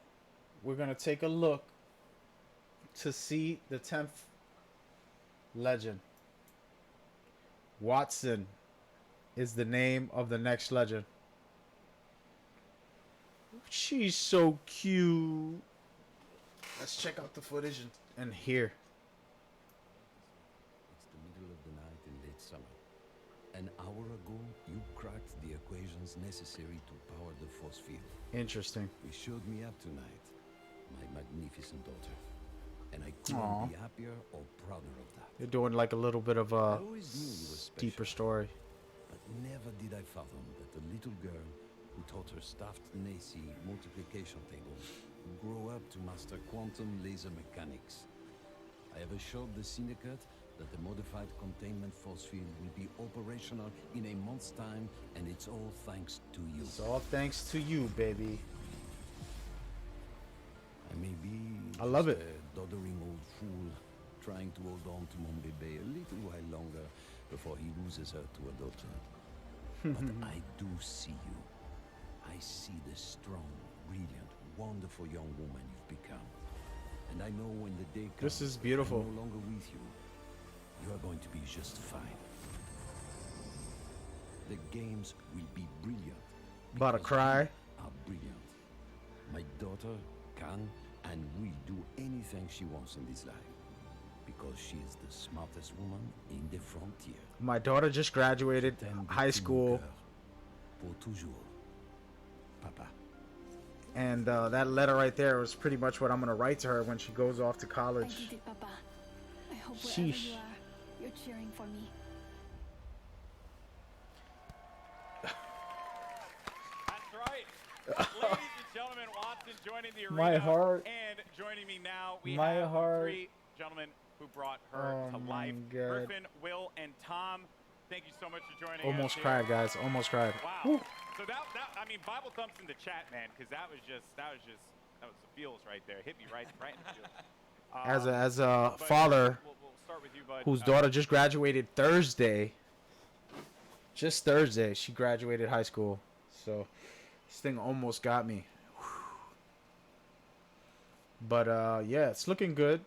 Speaker 1: we're going to take a look to see the 10th legend. Watson is the name of the next legend. She's so cute. Let's check out the footage and hear.
Speaker 11: It's the middle of the night in late summer. An hour ago, you cracked the equations necessary to power the force field.
Speaker 1: Interesting.
Speaker 11: You showed me up tonight, my magnificent daughter. And I couldn't be happier or prouder of that.
Speaker 1: They're doing like a little bit of a
Speaker 11: I always knew you were special,
Speaker 1: deeper story.
Speaker 11: but never did I fathom that the little girl who taught her staffed Nacy multiplication tables would grow up to master quantum laser mechanics. I have assured the syndicate that the modified containment force field will be operational in a month's time, and it's all thanks to you.
Speaker 1: It's all thanks to you, baby.
Speaker 11: I may be
Speaker 1: I love
Speaker 11: just
Speaker 1: it.
Speaker 11: a doddering old fool trying to hold on to Mon Bébé a little while longer before he loses her to adulthood. But I do see you. I see the strong, brilliant, wonderful young woman you've become. And I know when the day comes,
Speaker 1: This is beautiful.
Speaker 11: I'm no longer with you. You are going to be just fine. The games will be brilliant.
Speaker 1: About to
Speaker 11: because
Speaker 1: cry.
Speaker 11: you are brilliant. My daughter can and will do anything she wants in this life. Because she is the smartest woman in the frontier.
Speaker 1: My daughter just graduated high school.
Speaker 11: Pour toujours. Papa.
Speaker 1: And that letter right there was pretty much what I'm going to write to her when she goes off to
Speaker 8: I
Speaker 1: college.
Speaker 8: did it, Papa. I hope wherever
Speaker 1: Sheesh.
Speaker 8: you are, you're cheering for me.
Speaker 9: That's right. Ladies and gentlemen, Watson joining the arena.
Speaker 1: My heart.
Speaker 9: And joining me now, we
Speaker 1: My
Speaker 9: have
Speaker 1: heart.
Speaker 9: 3 gentlemen who brought her
Speaker 1: Oh
Speaker 9: to
Speaker 1: my
Speaker 9: life.
Speaker 1: God.
Speaker 9: Griffin, Will, and Tom. Thank you so much for joining us.
Speaker 1: Almost
Speaker 9: here.
Speaker 1: cried, guys. Almost cried.
Speaker 9: Wow.
Speaker 1: Whew.
Speaker 9: So I mean, Bible thumps in the chat, man, because that was the feels right there. Hit me right in the feels.
Speaker 1: As a
Speaker 9: But
Speaker 1: father
Speaker 9: we'll start with you, bud.
Speaker 1: whose daughter just graduated Thursday. Just Thursday, she graduated high school. So this thing almost got me. But yeah, it's looking good.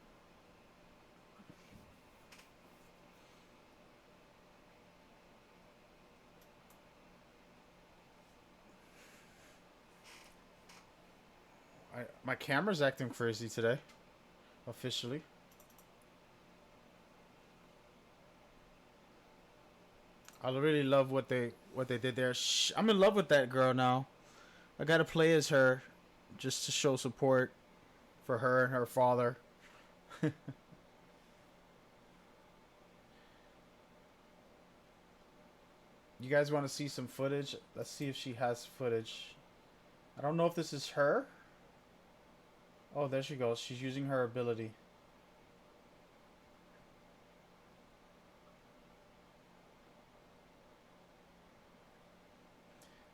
Speaker 1: My camera's acting crazy today. Officially. I really love what they did there. I'm in love with that girl now. I gotta play as her, just to show support for her and her father. You guys want to see some footage? Let's see if she has footage. I don't know if this is her. Oh, there she goes. She's using her ability.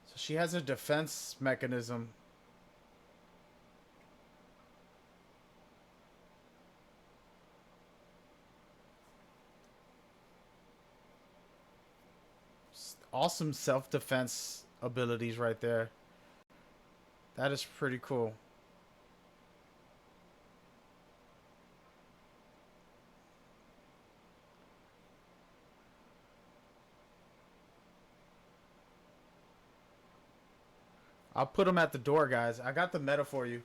Speaker 1: So she has a defense mechanism. Awesome self-defense abilities right there. That is pretty cool. I'll put them at the door, guys. I got the meta for you.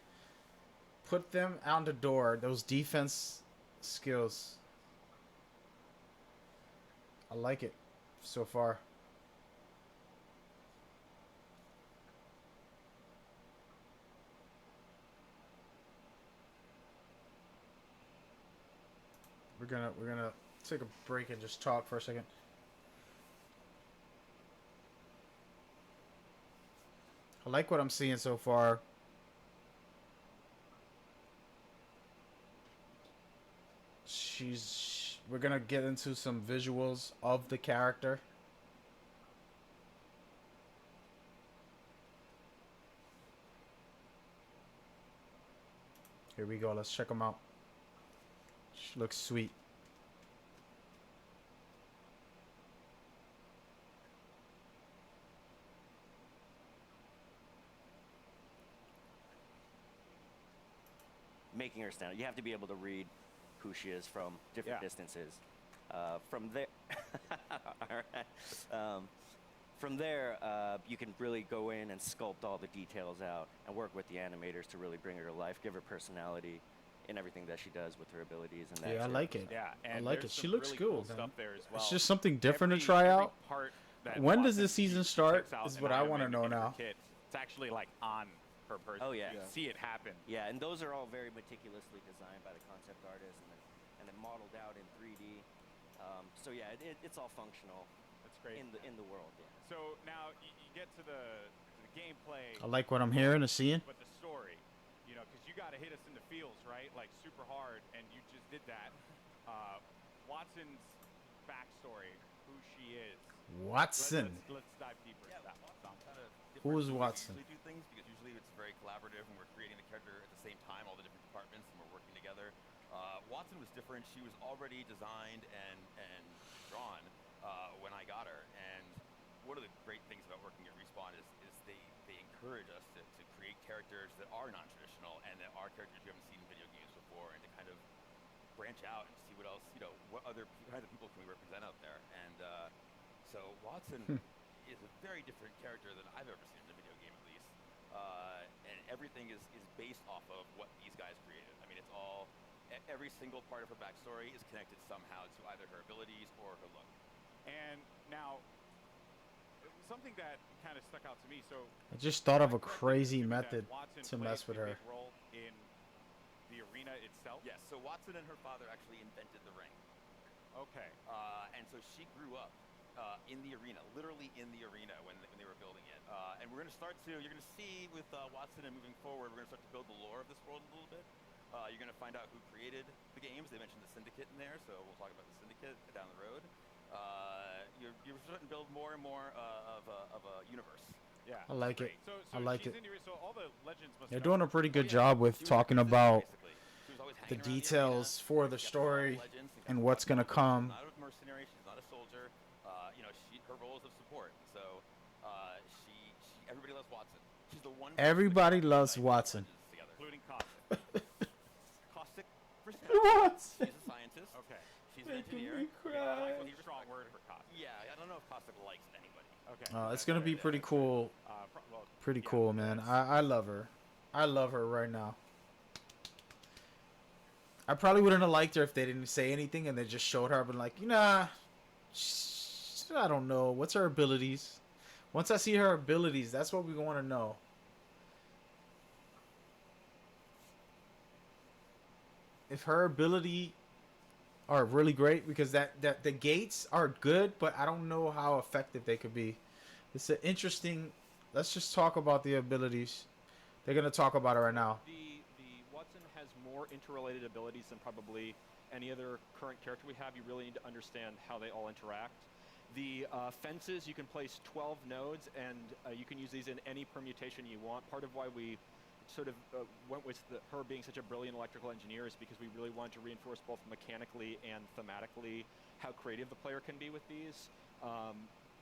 Speaker 1: Put them on the door. Those defense skills. I like it so far. We're gonna take a break and just talk for a second. I like what I'm seeing so far. We're gonna get into some visuals of the character. Here we go. Let's check them out. She looks sweet.
Speaker 3: Making her stand out. You have to be able to read who she is from different distances. From there, all right. From there, you can really go in and sculpt all the details out and work with the animators to really bring her to life, give her personality in everything that she does with her abilities. And that
Speaker 1: Yeah, I like it.
Speaker 9: Yeah, and
Speaker 1: I like it. She looks
Speaker 9: really
Speaker 1: cool,
Speaker 9: stuff
Speaker 1: man.
Speaker 9: there as well.
Speaker 1: It's just something different to try out.
Speaker 9: Part that
Speaker 1: When does
Speaker 9: Watson
Speaker 1: the season
Speaker 9: checks
Speaker 1: start?
Speaker 9: out
Speaker 1: Is
Speaker 9: an
Speaker 1: what I
Speaker 9: item
Speaker 1: want to
Speaker 9: and
Speaker 1: know
Speaker 9: in her
Speaker 1: now.
Speaker 9: kit, it's actually like on her person.
Speaker 3: Oh, yeah.
Speaker 9: You can see it happen.
Speaker 3: Yeah, and those are all very meticulously designed by the concept artist and then modeled out in 3D. So yeah, it's all functional.
Speaker 9: That's great.
Speaker 3: In the world. Yeah.
Speaker 9: So now you get to the gameplay.
Speaker 1: I like what I'm hearing and seeing.
Speaker 9: But the story, you know, because you got to hit us in the feels, right? Like super hard, and you just did that. Watson's backstory, who she is.
Speaker 1: Watson.
Speaker 9: Let's dive deeper into that one.
Speaker 1: Who is Watson?
Speaker 12: We usually do things because usually it's very collaborative and we're creating the character at the same time, all the different departments, and we're working together. Watson was different. She was already designed and drawn when I got her. And one of the great things about working at Respawn is they encourage us to create characters that are non-traditional and that are characters you haven't seen in video games before, and to kind of branch out and see what else, what other kinds of people can we represent out there. And so Watson is a very different character than I've ever seen in a video game, at least. And everything is based off of what these guys created. I mean, it's all, every single part of her backstory is connected somehow to either her abilities or her look.
Speaker 9: And now, something that kind of stuck out to me. So
Speaker 1: I just thought of a crazy method to mess with her.
Speaker 9: Role in the arena itself.
Speaker 12: Yes. So Watson and her father actually invented the ring.
Speaker 9: Okay.
Speaker 12: And so she grew up in the arena, literally in the arena when they were building it. And we're going to start to, you're going to see with Watson and moving forward, we're going to start to build the lore of this world a little bit. You're going to find out who created the games. They mentioned the Syndicate in there, so we'll talk about the Syndicate down the road. You're starting to build more and more of a universe.
Speaker 9: Yeah,
Speaker 1: I like it.
Speaker 9: So
Speaker 1: I like it.
Speaker 9: So all the legends must
Speaker 1: They're doing a pretty good job with talking about the
Speaker 12: hanging around
Speaker 1: details
Speaker 12: arena.
Speaker 1: for the
Speaker 12: She's got
Speaker 1: story
Speaker 12: legends
Speaker 1: and what's going to come.
Speaker 12: She's not a mercenary. She's not a soldier. Her role is of support. So everybody loves Watson. She's the one.
Speaker 1: Everybody loves Watson.
Speaker 9: Including Caustic.
Speaker 12: Caustic for
Speaker 1: What?
Speaker 12: She's a scientist.
Speaker 9: Okay.
Speaker 12: She's an engineer.
Speaker 9: Strong word for Caustic.
Speaker 12: Yeah, I don't know if Caustic likes anybody.
Speaker 9: Okay.
Speaker 1: It's going to be pretty cool. Pretty cool, man. I love her. I love her right now. I probably wouldn't have liked her if they didn't say anything and they just showed her. I've been like, nah, I don't know. What's her abilities? Once I see her abilities, that's what we want to know. If her ability are really great, because that the gates are good, but I don't know how effective they could be. It's an interesting. Let's just talk about the abilities. They're gonna talk about it right now.
Speaker 13: The Watson has more interrelated abilities than probably any other current character we have. You really need to understand how they all interact. The fences, you can place 12 nodes, and you can use these in any permutation you want. Part of why we sort of went with her being such a brilliant electrical engineer is because we really wanted to reinforce both mechanically and thematically how creative the player can be with these.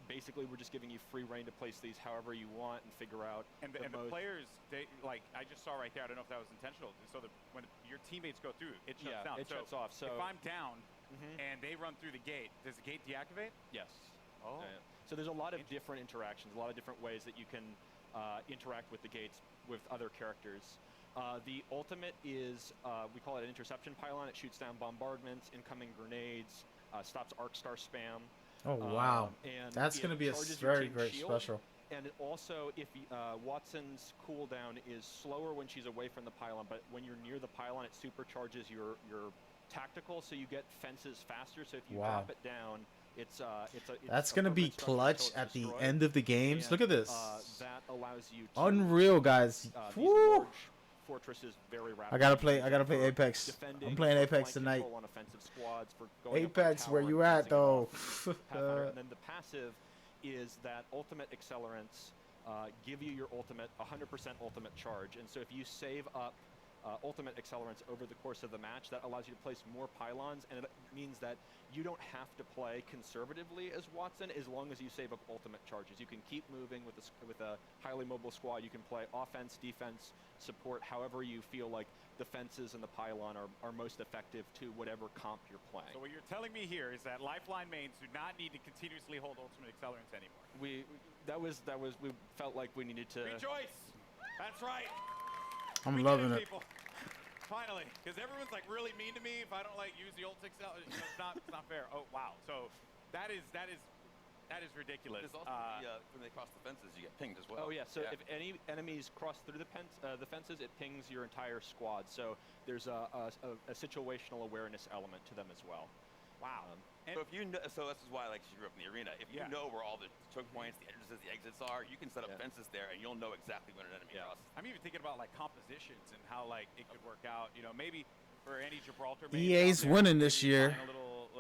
Speaker 13: Basically, we're just giving you free reign to place these however you want and figure out.
Speaker 9: And the players, they I just saw right there. I don't know if that was intentional. So when your teammates go through, it shuts down.
Speaker 13: It shuts off. So
Speaker 9: if I'm down and they run through the gate, does the gate deactivate?
Speaker 13: Yes.
Speaker 9: Oh.
Speaker 13: So there's a lot of different interactions, a lot of different ways that you can interact with the gates with other characters. The ultimate is, we call it an interception pylon. It shoots down bombardments, incoming grenades, stops arc star spam.
Speaker 1: Oh wow,
Speaker 13: and
Speaker 1: that's going to be a very great special.
Speaker 13: And also, if Watson's cooldown is slower when she's away from the pylon, but when you're near the pylon, it supercharges your tactical, so you get fences faster. So if you drop it down,
Speaker 1: that's going to be clutch at the end of the games.
Speaker 13: And,
Speaker 1: look at this.
Speaker 13: That allows you to
Speaker 1: unreal, guys.
Speaker 13: Woo! Fortresses very rapidly.
Speaker 1: I gotta play Apex. I'm playing Apex tonight. Apex, where you at though?
Speaker 13: And then the passive is that ultimate accelerants give you your ultimate 100% ultimate charge, and so if you save up ultimate accelerants over the course of the match, that allows you to place more pylons, and it means that you don't have to play conservatively as Watson as long as you save up ultimate charges. You can keep moving with a highly mobile squad. You can play offense, defense, support, however you feel like the fences and the pylon are most effective to whatever comp you're playing.
Speaker 9: So what you're telling me here is that Lifeline mains do not need to continuously hold ultimate accelerants anymore.
Speaker 13: We felt like we needed to
Speaker 9: rejoice. That's right.
Speaker 1: I'm loving it.
Speaker 9: People. Finally, because everyone's like really mean to me if I don't like use the ult accelerant. You know, it's not fair. Oh wow. So that is ridiculous.
Speaker 12: There's also when they cross the fences, you get pinged as well.
Speaker 13: Oh yeah. So if any enemies cross through the fences, it pings your entire squad. So there's a situational awareness element to them as well.
Speaker 9: Wow.
Speaker 12: So if you know, so this is why like she grew up in the arena. If you know where all the choke points, the entrances, the exits are, you can set up fences there, and you'll know exactly when an enemy crosses.
Speaker 9: I'm even thinking about like compositions and how like it could work out. You know, maybe for any Gibraltar.
Speaker 1: EA's winning this year.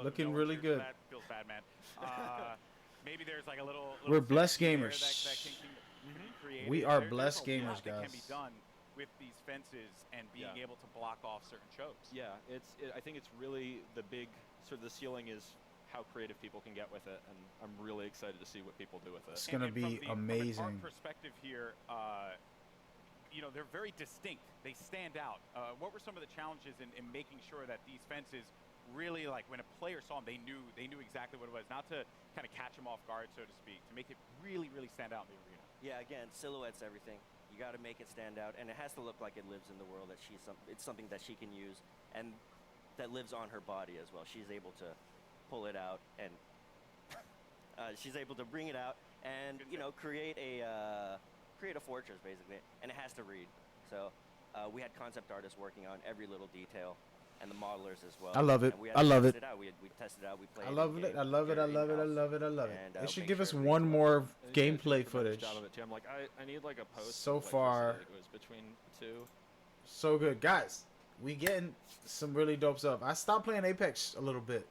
Speaker 1: Looking really good.
Speaker 9: That feels bad, man. Maybe there's like a little
Speaker 1: we're blessed gamers. We are
Speaker 9: there's
Speaker 1: blessed
Speaker 9: a
Speaker 1: gamers,
Speaker 9: lot that
Speaker 1: guys.
Speaker 9: can be done with these fences and being able to block off certain chokes.
Speaker 13: Yeah, I think it's really the big sort of the ceiling is how creative people can get with it, and I'm really excited to see what people do with it.
Speaker 1: It's gonna be amazing.
Speaker 9: From an art perspective here, you know, they're very distinct. They stand out. What were some of the challenges in making sure that these fences really, like, when a player saw them, they knew exactly what it was, not to kind of catch them off guard, so to speak, to make it really, really stand out in the arena?
Speaker 3: Yeah, again, silhouette's everything. You got to make it stand out, and it has to look like it lives in the world. That it's something that she can use, and that lives on her body as well. She's able to pull it out, and she's able to bring it out, and create a fortress basically, and it has to read. So we had concept artists working on every little detail, and the modelers as well.
Speaker 1: I love it.
Speaker 3: We
Speaker 1: I love it.
Speaker 3: We tested it out. We played.
Speaker 1: I love it. I love it. I love it. I love it. I love it.
Speaker 3: And,
Speaker 1: They should
Speaker 3: make
Speaker 1: give us
Speaker 3: sure
Speaker 1: one more gameplay
Speaker 13: Job
Speaker 1: footage.
Speaker 13: of it too. I'm like, I need like a post.
Speaker 1: So
Speaker 13: like,
Speaker 1: far,
Speaker 13: it was between the two.
Speaker 1: So good, guys. We getting some really dope stuff. I stopped playing Apex a little bit.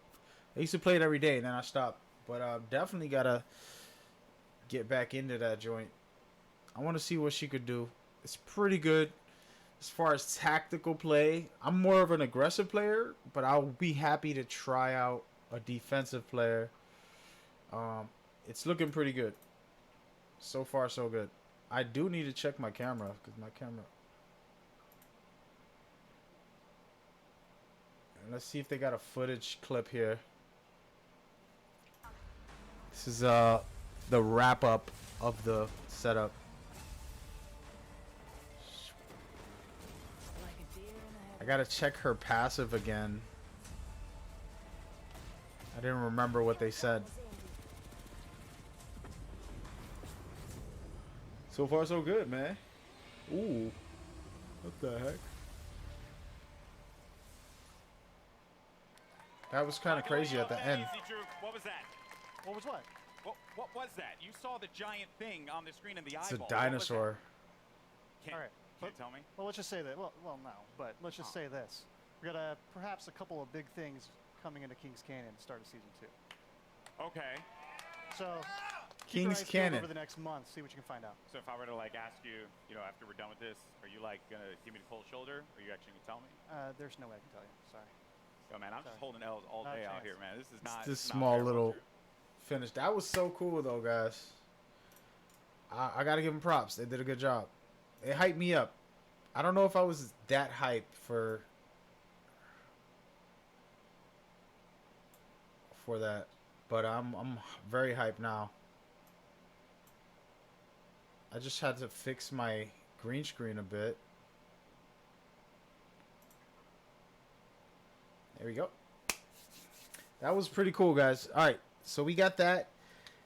Speaker 1: I used to play it every day, and then I stopped. But definitely gotta get back into that joint. I want to see what she could do. It's pretty good as far as tactical play. I'm more of an aggressive player, but I'll be happy to try out a defensive player. It's looking pretty good. So far, so good. I do need to check my camera because my camera. And let's see if they got a footage clip here. This is the wrap up of the setup. I gotta check her passive again. I didn't remember what they said. So far, so good, man. Ooh. What the heck? That was kind of crazy at the end.
Speaker 9: What was that?
Speaker 10: What was what?
Speaker 9: What was that? You saw the giant thing on the screen in the eyeball.
Speaker 1: It's a dinosaur.
Speaker 9: Can't,
Speaker 10: All right.
Speaker 9: Can you tell me?
Speaker 10: Well, let's just say that. Well, no. But let's just say this: we got perhaps a couple of big things coming into Kings Canyon to start of season 2.
Speaker 9: Okay.
Speaker 10: So.
Speaker 1: Kings
Speaker 10: Canyon
Speaker 1: Canyon.
Speaker 10: over the next month. See what you can find out.
Speaker 9: So if I were to like ask you, after we're done with this, are you like gonna give me the cold shoulder? Or are you actually gonna tell me?
Speaker 10: There's no way I can tell you. Sorry.
Speaker 9: Yo, man, I'm just holding L's all day out here, man. This is not.
Speaker 1: This
Speaker 9: not
Speaker 1: small
Speaker 9: fair,
Speaker 1: little
Speaker 9: Walter.
Speaker 1: finish. That was so cool, though, guys. I gotta give them props. They did a good job. It hyped me up. I don't know if I was that hyped for that, but I'm very hyped now. I just had to fix my green screen a bit. There we go. That was pretty cool, guys. All right, so we got that,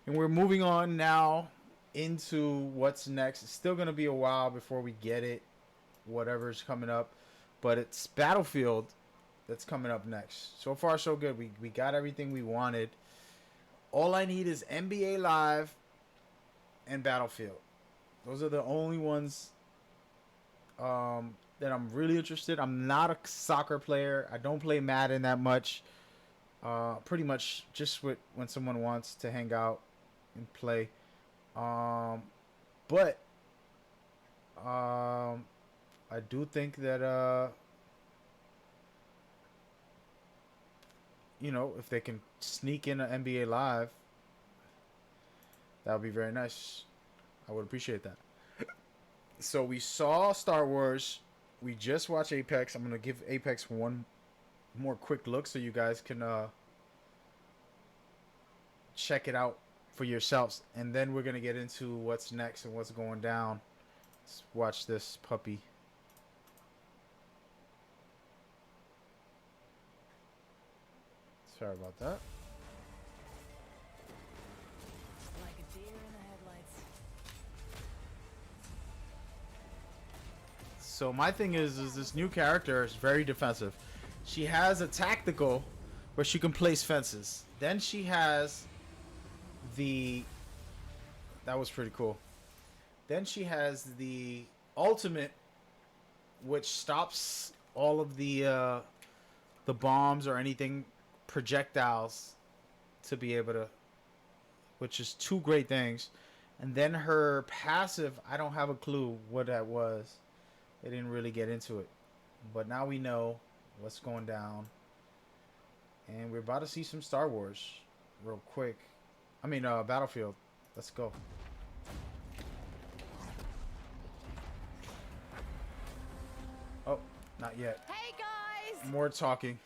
Speaker 1: and we're moving on now into what's next. It's still going to be a while before we get it, whatever's coming up, but it's Battlefield that's coming up next. So far, so good. We got everything we wanted. All I need is NBA Live and Battlefield. Those are the only ones that I'm really interested. I'm not a soccer player. I don't play Madden that much. Pretty much just when someone wants to hang out and play. But I do think that you know, if they can sneak in an NBA Live, that would be very nice. I would appreciate that. So we saw Star Wars. We just watched Apex. I'm gonna give Apex one more quick look so you guys can check it out for yourselves, and then we're gonna get into what's next and what's going down. Let's watch this puppy. Sorry about that.
Speaker 7: Like a deer in the headlights.
Speaker 1: So my thing is this new character is very defensive. She has a tactical where she can place fences. Then she has that was pretty cool. Then she has the ultimate, which stops all of the bombs or anything projectiles to be able to, which is two great things. And then her passive, I don't have a clue what that was. They didn't really get into it, but now we know what's going down, and we're about to see some Star Wars real quick. I mean Battlefield. Let's go. Oh, not yet.
Speaker 7: Hey guys!
Speaker 1: More talking.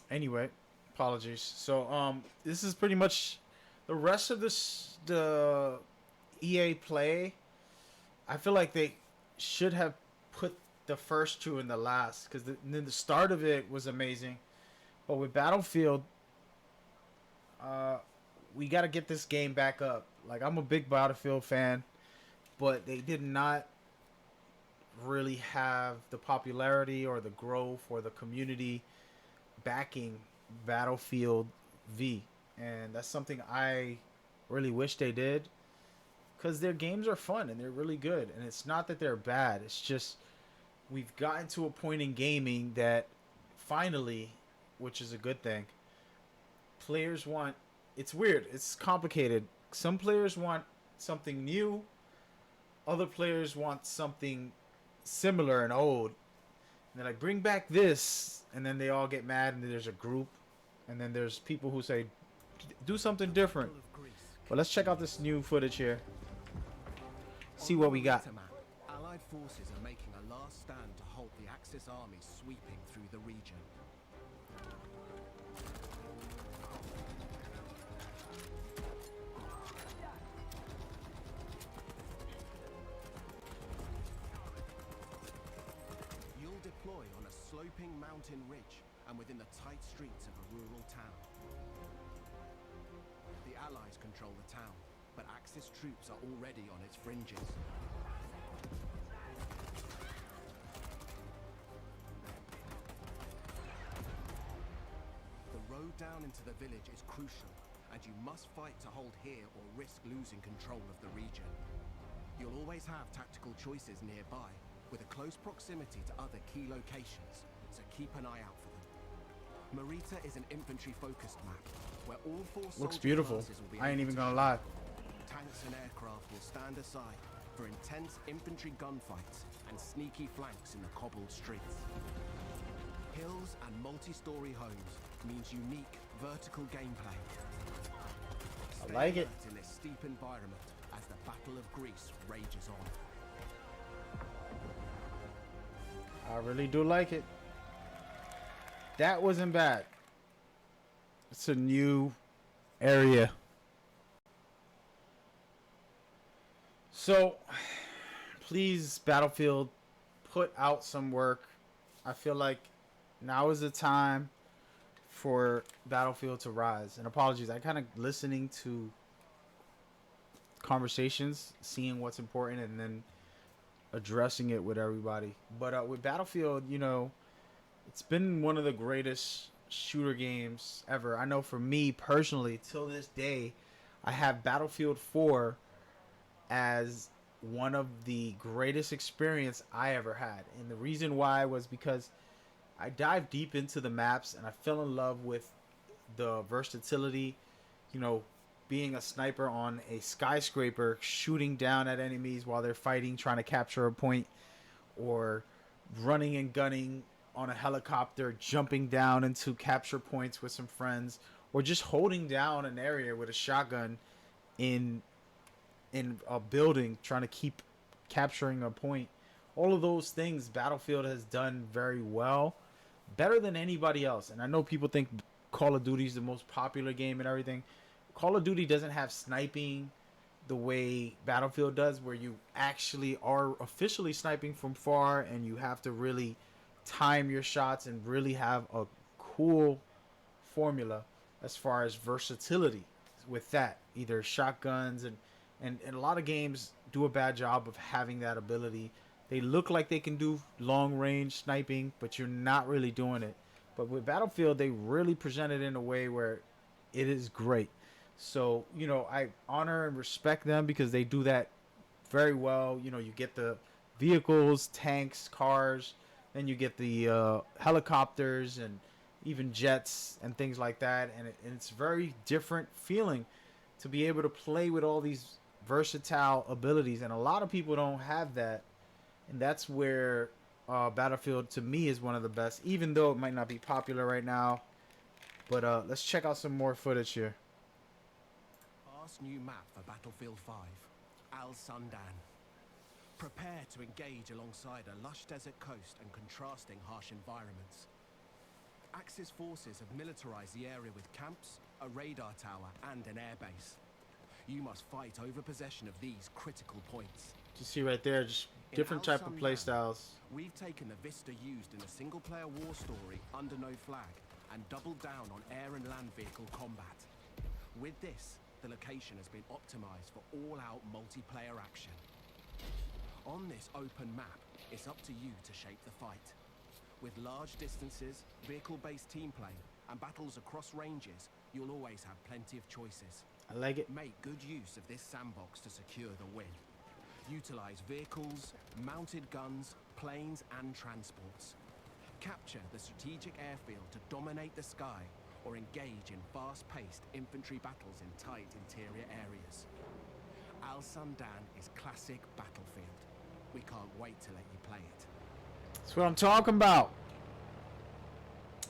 Speaker 1: Anyway, apologies. So this is pretty much the rest of the EA play. I feel like they should have put the first two in the last, because the start of it was amazing, but with Battlefield, we got to get this game back up. Like, I'm a big Battlefield fan, but they did not really have the popularity or the growth or the community backing Battlefield V, and that's something I really wish they did, because their games are fun and they're really good, and it's not that they're bad, it's just we've gotten to a point in gaming that finally, which is a good thing, players want, it's weird, it's complicated, some players want something new, other players want something similar and old, and they're like, bring back this, and then they all get mad, and then there's a group, and then there's people who say, do something different. But let's check out this new footage here. See what we got.
Speaker 14: Allied forces are making a last stand to halt the Axis army sweeping through the region. You'll deploy on a sloping mountain ridge and within the tight streets of a rural town. The Allies control the town, but Axis troops are already on its fringes. The road down into the village is crucial, and you must fight to hold here or risk losing control of the region. You'll always have tactical choices nearby, with a close proximity to other key locations, so keep an eye out for them. Marita is an infantry-focused map, where all four
Speaker 1: Looks
Speaker 14: soldier
Speaker 1: beautiful.
Speaker 14: classes will be
Speaker 1: I ain't
Speaker 14: able
Speaker 1: even
Speaker 14: to
Speaker 1: gonna
Speaker 14: shine.
Speaker 1: lie.
Speaker 14: Tanks and aircraft will stand aside for intense infantry gunfights and sneaky flanks in the cobbled streets. Hills and multi-story homes means unique vertical gameplay.
Speaker 1: I like it.
Speaker 14: Stay alert in this steep environment as the Battle of Greece rages on.
Speaker 1: I really do like it. That wasn't bad. It's a new area. So, please, Battlefield, put out some work. I feel like now is the time for Battlefield to rise. And apologies, I kind of listening to conversations, seeing what's important, and then addressing it with everybody. But with Battlefield, you know, it's been one of the greatest shooter games ever. I know for me personally, till this day, I have Battlefield 4 as one of the greatest experience I ever had. And the reason why was because I dived deep into the maps and I fell in love with the versatility, you know, being a sniper on a skyscraper, shooting down at enemies while they're fighting, trying to capture a point, or running and gunning on a helicopter, jumping down into capture points with some friends, or just holding down an area with a shotgun in a building, trying to keep capturing a point. All of those things Battlefield has done very well, better than anybody else. And I know people think Call of Duty is the most popular game and everything. Call of Duty doesn't have sniping the way Battlefield does, where you actually are officially sniping from far and you have to really time your shots and really have a cool formula as far as versatility with that. Either shotguns and a lot of games do a bad job of having that ability. They look like they can do long range sniping, but you're not really doing it. But with Battlefield, they really present it in a way where it is great. So, you know, I honor and respect them because they do that very well. You know, you get the vehicles, tanks, cars, then you get the helicopters and even jets and things like that. And it's very different feeling to be able to play with all these versatile abilities. And a lot of people don't have that. And that's where Battlefield, to me, is one of the best, even though it might not be popular right now. But let's check out some more footage here.
Speaker 14: Vast new map for Battlefield 5, Al Sundan. Prepare to engage alongside a lush desert coast and contrasting harsh environments. Axis forces have militarized the area with camps, a radar tower, and an airbase. You must fight over possession of these critical points.
Speaker 1: You see right there, just different type of play styles.
Speaker 14: We've taken the vista used in a single-player war story under no flag and doubled down on air and land vehicle combat. With this, the location has been optimized for all-out multiplayer action. On this open map, it's up to you to shape the fight. With large distances, vehicle-based team play, and battles across ranges, you'll always have plenty of choices.
Speaker 1: I like it.
Speaker 14: Make good use of this sandbox to secure the win. Utilize vehicles, mounted guns, planes, and transports. Capture the strategic airfield to dominate the sky, or engage in fast-paced infantry battles in tight interior areas. Al Sundan is classic Battlefield. We can't wait to let you play it.
Speaker 1: That's what I'm talking about.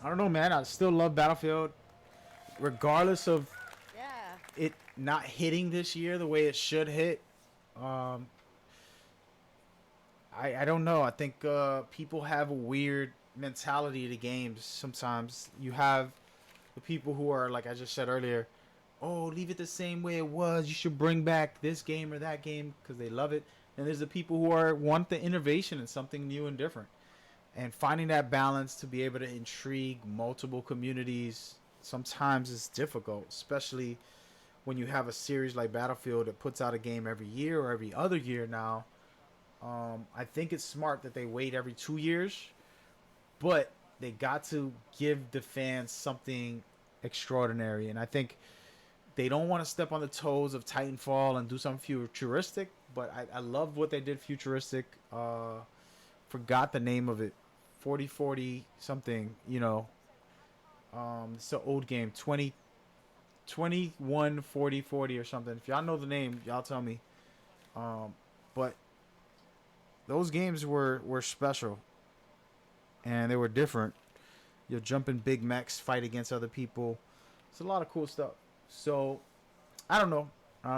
Speaker 1: I don't know, man. I still love Battlefield, regardless of it not hitting this year the way it should hit. I don't know. I think people have a weird mentality to games sometimes. You have the people who are, like I just said earlier, oh, leave it the same way it was. You should bring back this game or that game because they love it. And there's the people who want the innovation and something new and different. And finding that balance to be able to intrigue multiple communities sometimes is difficult, especially when you have a series like Battlefield that puts out a game every year or every other year now. I think it's smart that they wait every 2 years, but they got to give the fans something extraordinary. And I think they don't want to step on the toes of Titanfall and do something futuristic, but I love what they did futuristic. Forgot the name of it. 4040 something, you know. It's an old game. 21 40 40 or something. If y'all know the name, y'all tell me. But those games were special. And they were different. You'll jump in big mechs, fight against other people. It's a lot of cool stuff. So, I don't know.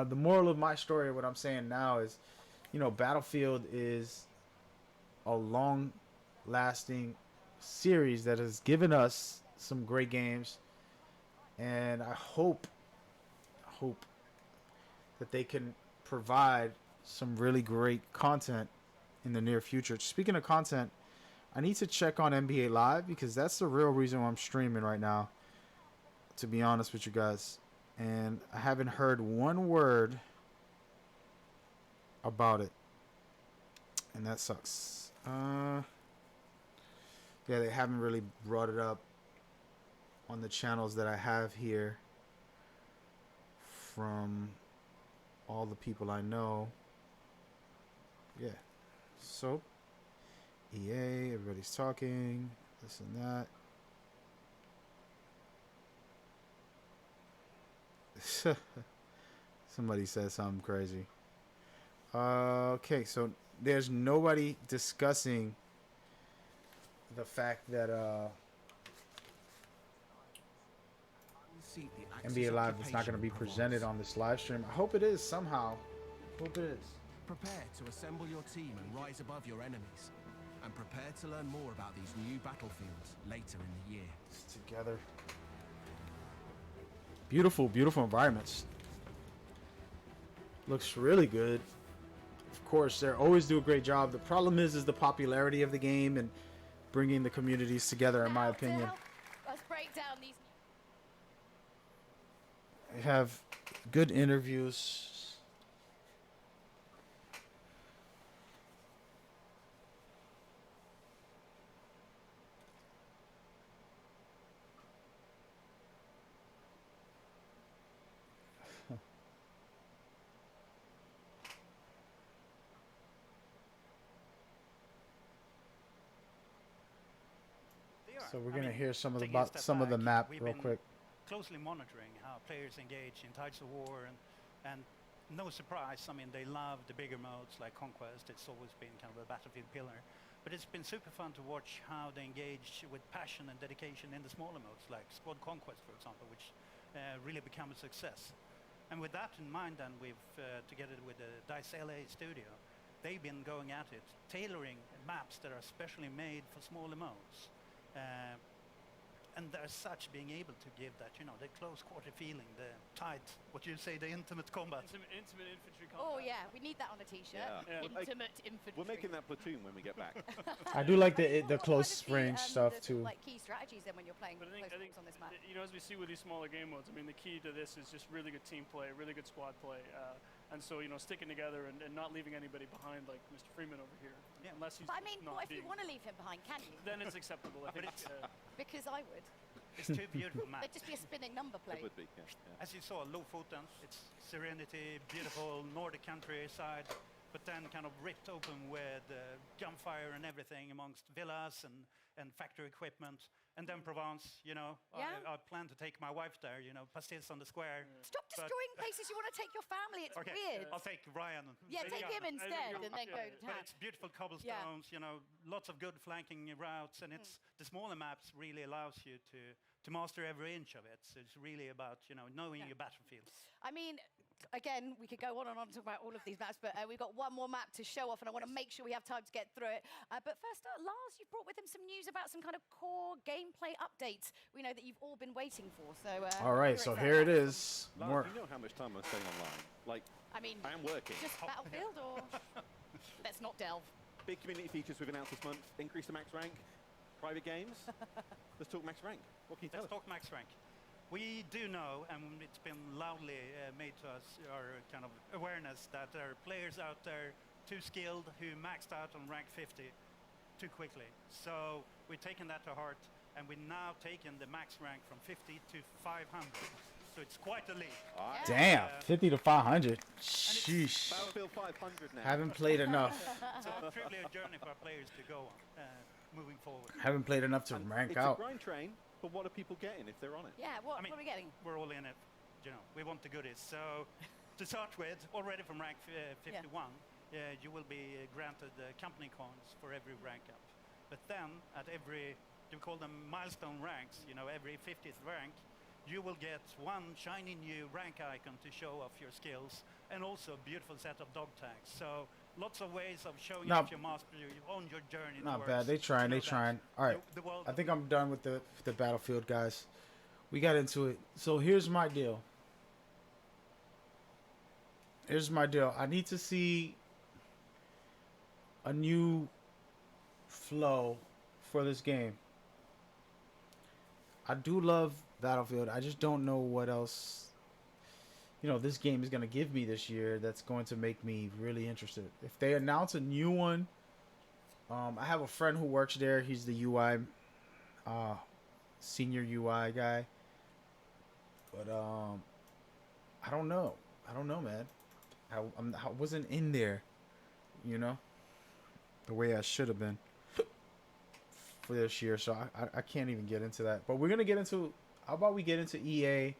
Speaker 1: The moral of my story, what I'm saying now is, you know, Battlefield is a long-lasting series that has given us some great games, and I hope that they can provide some really great content in the near future. Speaking of content, I need to check on NBA Live because that's the real reason why I'm streaming right now, to be honest with you guys. And I haven't heard one word about it, and that sucks. Yeah, they haven't really brought it up on the channels that I have here from all the people I know. Yeah. So, EA, everybody's talking, this and that. Somebody said something crazy. Okay, so there's nobody discussing the fact that NBA Live is not going to be presented on this live stream. I hope it is somehow. Hope it is.
Speaker 14: Prepare to assemble your team and rise above your enemies. And prepare to learn more about these new battlefields later in the year.
Speaker 1: Together. Beautiful, beautiful environments. Looks really good. Of course, they always do a great job. The problem is the popularity of the game and bringing the communities together, in my opinion.
Speaker 15: Let's break down these.
Speaker 1: They have good interviews. So we're going to hear some of the map real quick.
Speaker 16: Closely monitoring how players engage in Tides of War, and no surprise, I mean, they love the bigger modes like Conquest. It's always been kind of a battlefield pillar, but it's been super fun to watch how they engage with passion and dedication in the smaller modes like Squad Conquest, for example, which really become a success. And with that in mind, then we've together with the DICE LA studio, they've been going at it, tailoring maps that are specially made for smaller modes. And as such, being able to give that, you know, the close quarter feeling, the tight, what you say, the intimate combat.
Speaker 17: Intimate infantry combat.
Speaker 15: Oh yeah, we need that on a t-shirt.
Speaker 17: Yeah.
Speaker 15: Intimate infantry.
Speaker 17: We're making that platoon when we get back.
Speaker 1: I do like the close range stuff too.
Speaker 15: Like key strategies then when you're playing close quarters on this map.
Speaker 17: You know, as we see with these smaller game modes, I mean, the key to this is just really good team play, really good squad play. And so, you know, sticking together and not leaving anybody behind like Mr. Freeman over here.
Speaker 15: Yeah.
Speaker 17: Unless he's
Speaker 15: But I mean, what if you want to leave him behind, can you?
Speaker 17: Then it's acceptable. I think.
Speaker 15: Because I would.
Speaker 16: It's two beautiful maps.
Speaker 15: It'd just be a spinning number plate.
Speaker 17: It would be, yeah.
Speaker 16: As you saw, Lofoten, it's serenity, beautiful Nordic countryside, but then kind of ripped open with gunfire and everything amongst villas and factory equipment. And then Provence, you know,
Speaker 15: Yeah.
Speaker 16: I plan to take my wife there, you know, pastilles on the square.
Speaker 15: Stop destroying places you want to take your family. It's
Speaker 16: Okay,
Speaker 15: weird.
Speaker 16: I'll take Ryan.
Speaker 15: Yeah, take him instead and then go to
Speaker 16: But
Speaker 15: town.
Speaker 16: it's beautiful cobblestones, you know, lots of good flanking routes, and it's the smaller maps really allows you to master every inch of it. So it's really about, you know, knowing your battlefield.
Speaker 15: I mean, again, we could go on and on to talk about all of these maps, but we've got one more map to show off, and I want to make sure we have time to get through it. But first, Lars, you've brought with him some news about some kind of core gameplay updates we know that you've all been waiting for. So,
Speaker 1: all right, so here it is.
Speaker 17: Lars, you know how much time I'm spending online. Like,
Speaker 15: I mean,
Speaker 17: I am working.
Speaker 15: Just Battlefield, or let's not delve.
Speaker 17: Big community features we've announced this month. Increase the max rank. Private games. Let's talk max rank. What can you tell us?
Speaker 16: Let's talk max rank. We do know, and it's been loudly made to us, our kind of awareness that there are players out there too skilled who maxed out on rank 50 too quickly. So we've taken that to heart, and we've now taken the max rank from 50 to 500. So it's quite a leap.
Speaker 1: Damn, 50 to 500. Sheesh.
Speaker 17: Battlefield 500 now.
Speaker 1: Haven't played enough.
Speaker 16: So truly a journey for our players to go on, moving forward.
Speaker 1: Haven't played enough to rank
Speaker 17: it's
Speaker 1: out.
Speaker 17: It's a grind train, but what are people getting if they're on it?
Speaker 15: Yeah, what are we getting?
Speaker 16: We're all in it. You know, we want the goodies. So to start with, already from rank 51, you will be granted company coins for every rank up. But then at every, we call them milestone ranks, you know, every 50th rank, you will get one shiny new rank icon to show off your skills, and also a beautiful set of dog tags. So lots of ways of showing
Speaker 1: Not-
Speaker 16: off your mastery on your journey.
Speaker 1: Not
Speaker 16: towards,
Speaker 1: bad. They trying.
Speaker 16: you know,
Speaker 1: They
Speaker 16: that
Speaker 1: trying. All right.
Speaker 16: the world
Speaker 1: I
Speaker 16: of
Speaker 1: think I'm done with the Battlefield, guys. We got into it. So here's my deal. Here's my deal. I need to see a new flow for this game. I do love Battlefield. I just don't know what else, this game is going to give me this year that's going to make me really interested. If they announce a new one, I have a friend who works there. He's the UI, senior UI guy. But I don't know. I don't know, man. I wasn't in there, the way I should have been for this year. So I can't even get into that. But we're gonna get into. How about we get into EA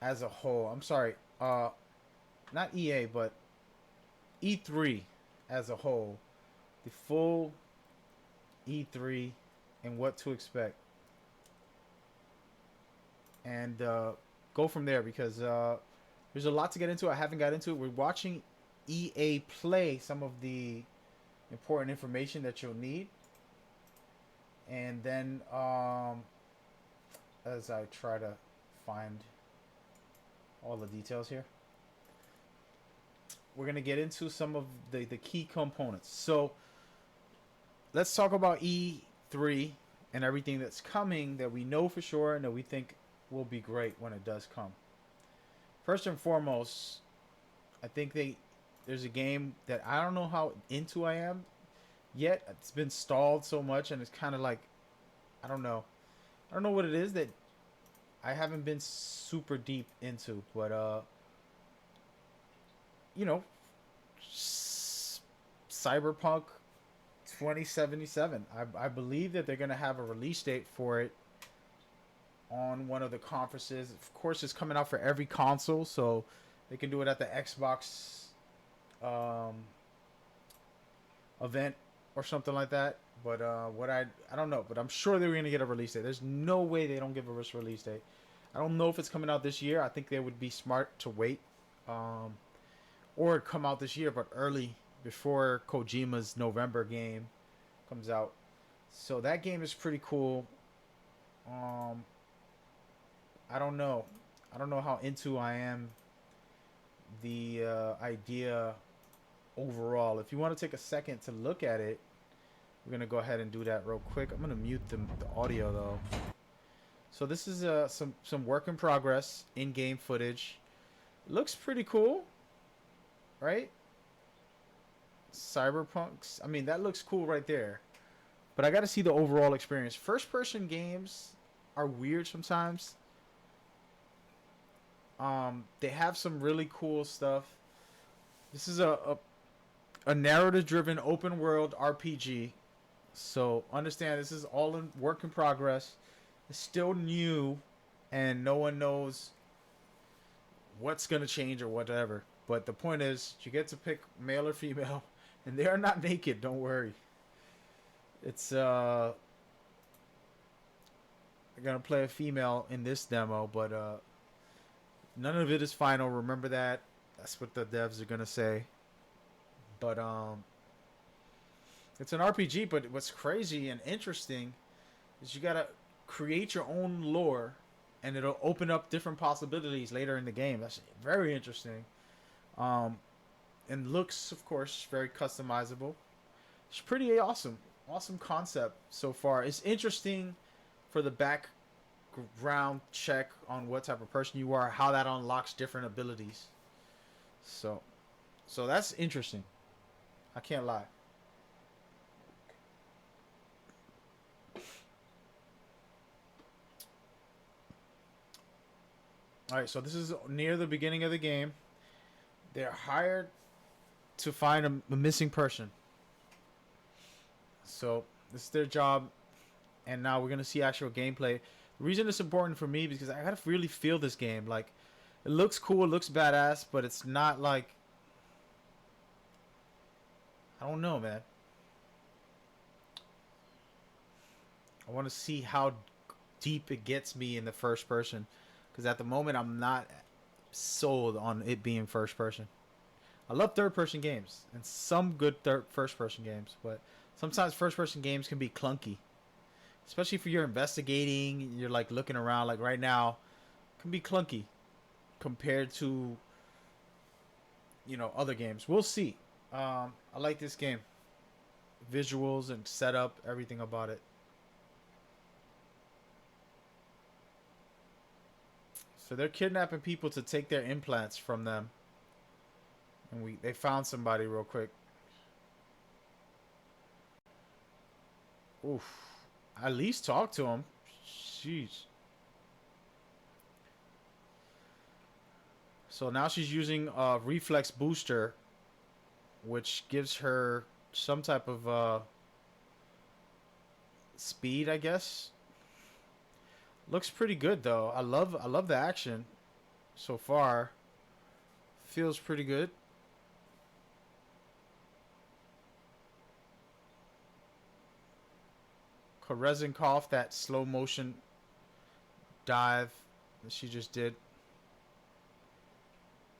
Speaker 1: as a whole? I'm sorry, not EA, but E3 as a whole. The full E3 and what to expect, and go from there because there's a lot to get into. I haven't got into it. We're watching EA play some of the important information that you'll need. And then, as I try to find all the details here, we're going to get into some of the key components. So, let's talk about E3 and everything that's coming that we know for sure and that we think will be great when it does come. First and foremost, I think there's a game that I don't know how into I am yet. It's been stalled so much and it's kind of like, I don't know what it is that I haven't been super deep into, but Cyberpunk 2077. I believe that they're going to have a release date for it on one of the conferences. Of course, it's coming out for every console, so they can do it at the Xbox event or something like that. But I don't know, but I'm sure they're going to get a release date. There's no way they don't give a release date. I don't know if it's coming out this year. I think they would be smart to wait, or come out this year, but early before Kojima's November game comes out. So that game is pretty cool. I don't know how into I am the idea overall. If you want to take a second to look at it, we're gonna go ahead and do that real quick. I'm gonna mute the audio though. So this is some work in progress, in-game footage. It looks pretty cool, right? Cyberpunks. I mean, that looks cool right there. But I got to see the overall experience. First-person games are weird sometimes. They have some really cool stuff. This is a narrative-driven open-world RPG. So understand this is all in work in progress. It's still new, and no one knows what's gonna change or whatever. But the point is, you get to pick male or female, and they are not naked. Don't worry. It's they're gonna play a female in this demo, but none of it is final. Remember that. That's what the devs are gonna say. But it's an RPG. But what's crazy and interesting is you gotta create your own lore, and it'll open up different possibilities later in the game. That's very interesting. And looks, of course, very customizable. It's pretty awesome. Awesome concept so far. It's interesting for the background check on what type of person you are, how that unlocks different abilities. So that's interesting. I can't lie. Alright, so this is near the beginning of the game. They're hired to find a missing person. So this is their job, and now we're gonna see actual gameplay. The reason it's important for me is because I gotta really feel this game. Like, it looks cool, it looks badass, but it's not like, I don't know, man. I want to see how deep it gets me in the first person, because at the moment I'm not sold on it being first person. I love third-person games and some good first-person games, but sometimes first-person games can be clunky, especially if you're investigating. You're like looking around. Like right now, it can be clunky compared to other games. We'll see. I like this game. Visuals and setup, everything about it. So they're kidnapping people to take their implants from them. And they found somebody real quick. Oof. At least talk to him. Jeez. So now she's using a reflex booster, which gives her some type of speed, I guess. Looks pretty good though. I love the action so far. Feels pretty good. Korezenkov, that slow motion dive that she just did.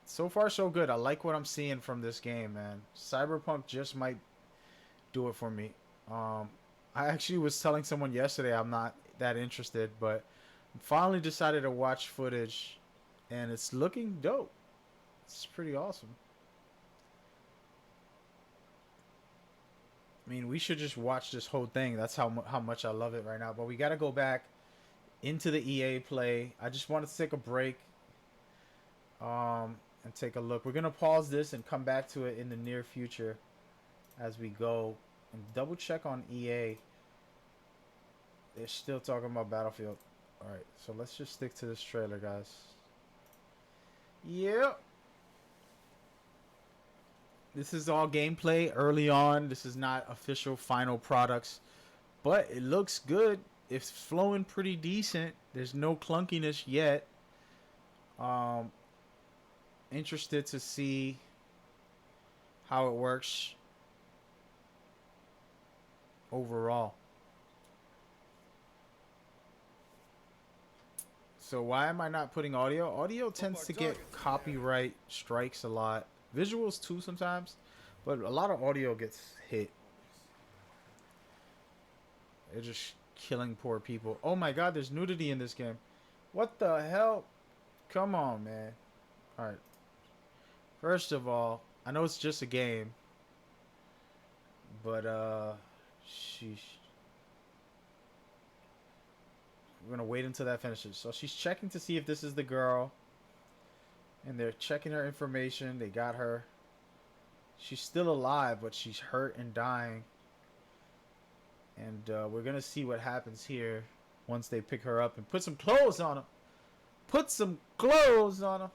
Speaker 1: So far so good. I like what I'm seeing from this game, man. Cyberpunk just might do it for me. I actually was telling someone yesterday I'm not that interested, but I finally decided to watch footage, and it's looking dope. It's pretty awesome. I mean, we should just watch this whole thing. That's how much I love it right now. But we got to go back into the EA play. I just wanted to take a break and take a look. We're going to pause this and come back to it in the near future as we go and double check on EA. They're still talking about Battlefield. All right, so let's just stick to this trailer, guys. Yep. This is all gameplay early on. This is not official final products, but it looks good. It's flowing pretty decent. There's no clunkiness yet. Interested to see how it works overall. So why am I not putting audio? Audio tends to get copyright strikes a lot. Visuals too sometimes, but a lot of audio gets hit. They're just killing poor people. Oh my god, there's nudity in this game. What the hell? Come on, man. Alright. First of all, I know it's just a game, but sheesh. We're gonna wait until that finishes. So she's checking to see if this is the girl. And they're checking her information. They got her. She's still alive, but she's hurt and dying. And we're going to see what happens here once they pick her up and put some clothes on her. Put some clothes on her.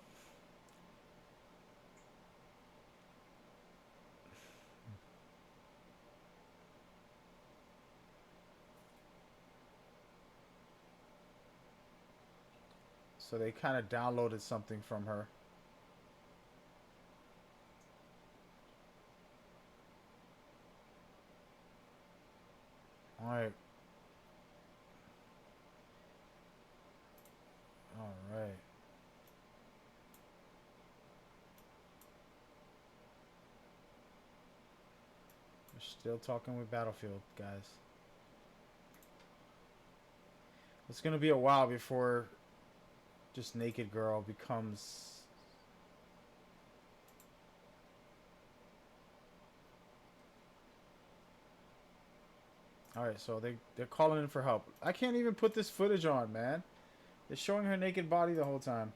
Speaker 1: So they kind of downloaded something from her. Alright. Alright. We're still talking with Battlefield, guys. It's gonna be a while before just naked girl becomes... Alright, so they're calling in for help. I can't even put this footage on, man. They're showing her naked body the whole time.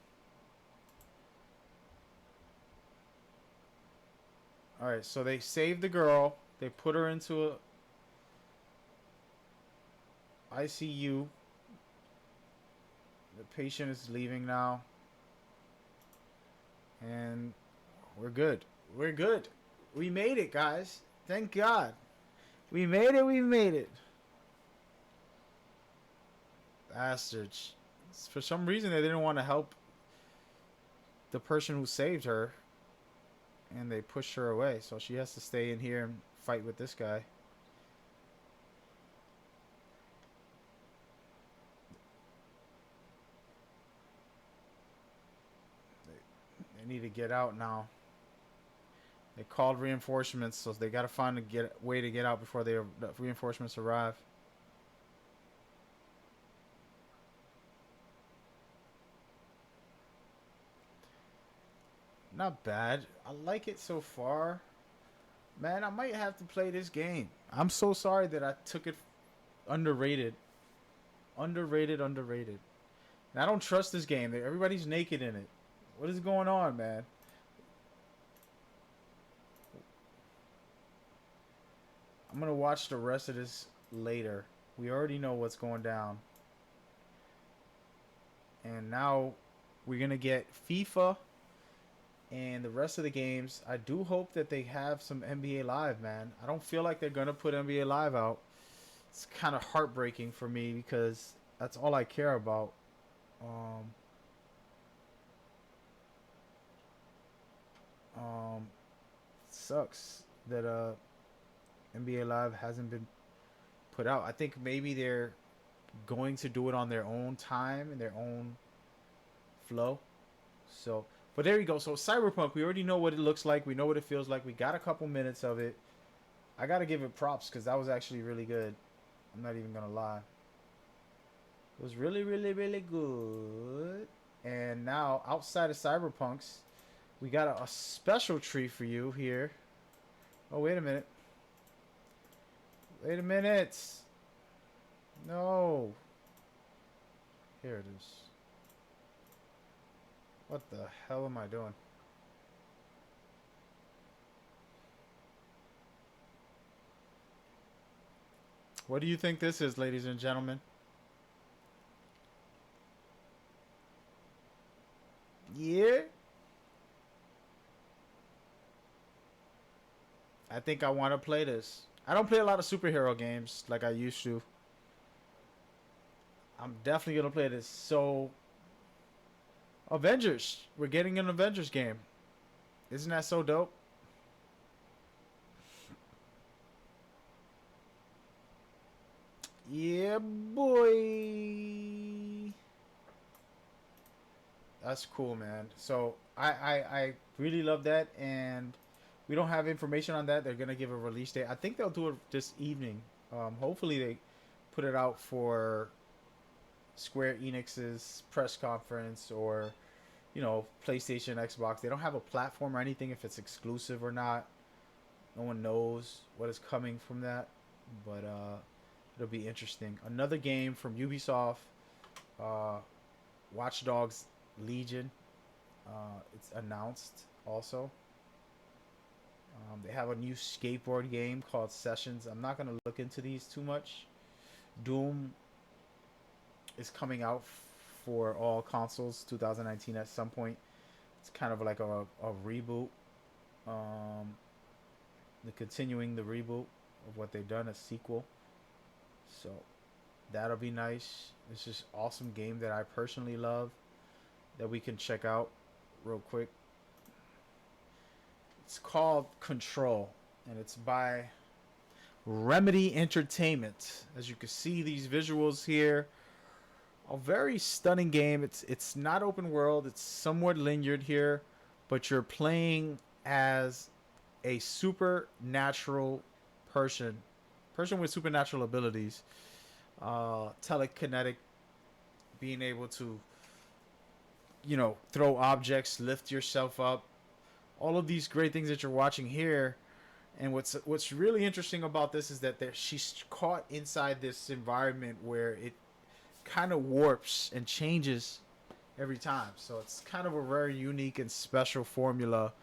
Speaker 1: Alright, so they saved the girl. They put her into a ICU. The patient is leaving now. And we're good. We're good. We made it, guys. Thank God. We made it. We made it. Bastards. For some reason, they didn't want to help the person who saved her. And they pushed her away. So she has to stay in here and fight with this guy. They need to get out now. They called reinforcements, so they got to find a way to get out before the reinforcements arrive. Not bad. I like it so far. Man, I might have to play this game. I'm so sorry that I took it underrated. Underrated. And I don't trust this game. Everybody's naked in it. What is going on, man? I'm going to watch the rest of this later. We already know what's going down. And now we're going to get FIFA and the rest of the games. I do hope that they have some NBA Live, man. I don't feel like they're going to put NBA Live out. It's kind of heartbreaking for me because that's all I care about. Sucks that NBA Live hasn't been put out. I think maybe they're going to do it on their own time and their own flow. So, but there you go. So Cyberpunk, we already know what it looks like. We know what it feels like. We got a couple minutes of it. I got to give it props because that was actually really good. I'm not even going to lie. It was really, really, really good. And now, outside of Cyberpunks, we got a special treat for you here. Oh, wait a minute. Wait a minute. No. Here it is. What the hell am I doing? What do you think this is, ladies and gentlemen? Yeah? I think I want to play this. I don't play a lot of superhero games like I used to. I'm definitely going to play this. So, Avengers. We're getting an Avengers game. Isn't that so dope? Yeah, boy. That's cool, man. So, I really love that. And we don't have information on that. They're going to give a release date. I think they'll do it this evening. Hopefully, they put it out for Square Enix's press conference or, you know, PlayStation, Xbox. They don't have a platform or anything if it's exclusive or not. No one knows what is coming from that, but it'll be interesting. Another game from Ubisoft, Watch Dogs Legion. It's announced also. They have a new skateboard game called Sessions. I'm not going to look into these too much. Doom is coming out for all consoles 2019 at some point. It's kind of like a reboot. The continuing the reboot of what they've done, a sequel. So that'll be nice. It's just awesome game that I personally love that we can check out real quick. It's called Control, and it's by Remedy Entertainment. As you can see, these visuals here, a very stunning game. It's not open world. It's somewhat linear here, but you're playing as a supernatural person with supernatural abilities, telekinetic, being able to, you know, throw objects, lift yourself up, all of these great things that you're watching here. And what's really interesting about this is that she's caught inside this environment where it kind of warps and changes every time. So it's kind of a very unique and special formula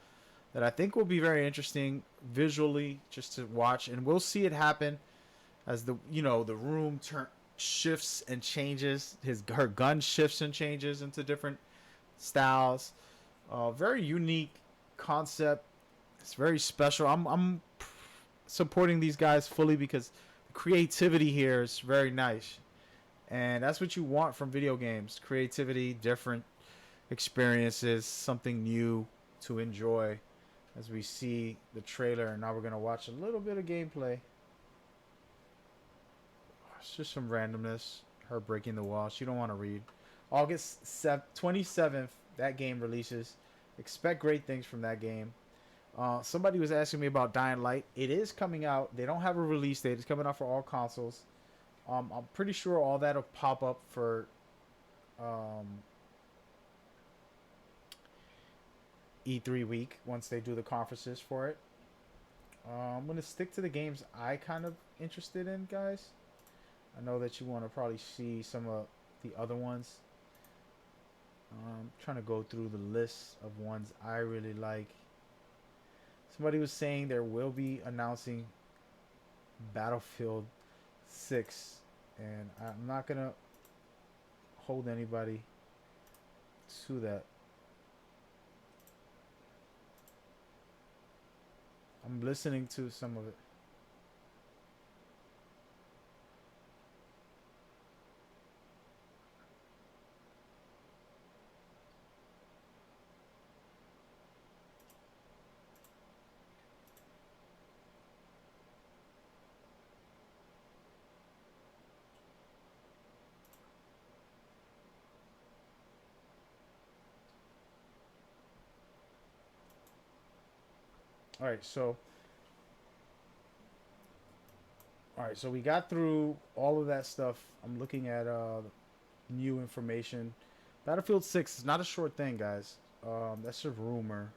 Speaker 1: that I think will be very interesting visually just to watch. And we'll see it happen as the room shifts and changes. Her gun shifts and changes into different styles. Very unique concept. It's very special. I'm supporting these guys fully because the creativity here is very nice. And that's what you want from video games. Creativity, different experiences, something new to enjoy. As we see the trailer, and now we're going to watch a little bit of gameplay. It's just some randomness. Her breaking the wall. She don't want to read. August 27th, that game releases. Expect great things from that game. Somebody was asking me about Dying Light. It is coming out. They don't have a release date. It's coming out for all consoles. I'm pretty sure all that'll pop up for E3 week once they do the conferences for it. I'm going to stick to the games I kind of interested in, guys. I know that you want to probably see some of the other ones. I'm trying to go through the list of ones I really like. Somebody was saying there will be announcing Battlefield 6, and I'm not going to hold anybody to that. I'm listening to some of it. All right, so we got through all of that stuff. I'm looking at new information. Battlefield 6 is not a short thing, guys. That's a rumor.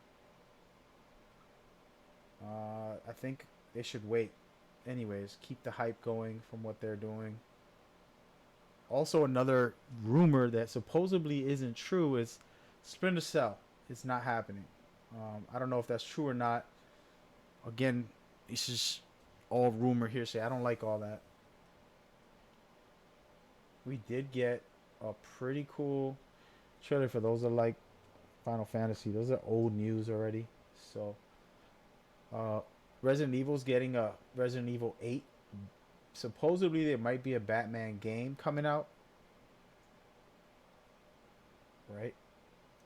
Speaker 1: I think they should wait. Anyways, keep the hype going from what they're doing. Also, another rumor that supposedly isn't true is Splinter Cell. It's not happening. I don't know if that's true or not. Again, it's just all rumor hearsay. I don't like all that. We did get a pretty cool trailer for those that like Final Fantasy. Those are old news already. So, Resident Evil's getting a Resident Evil 8. Supposedly there might be a Batman game coming out. Right?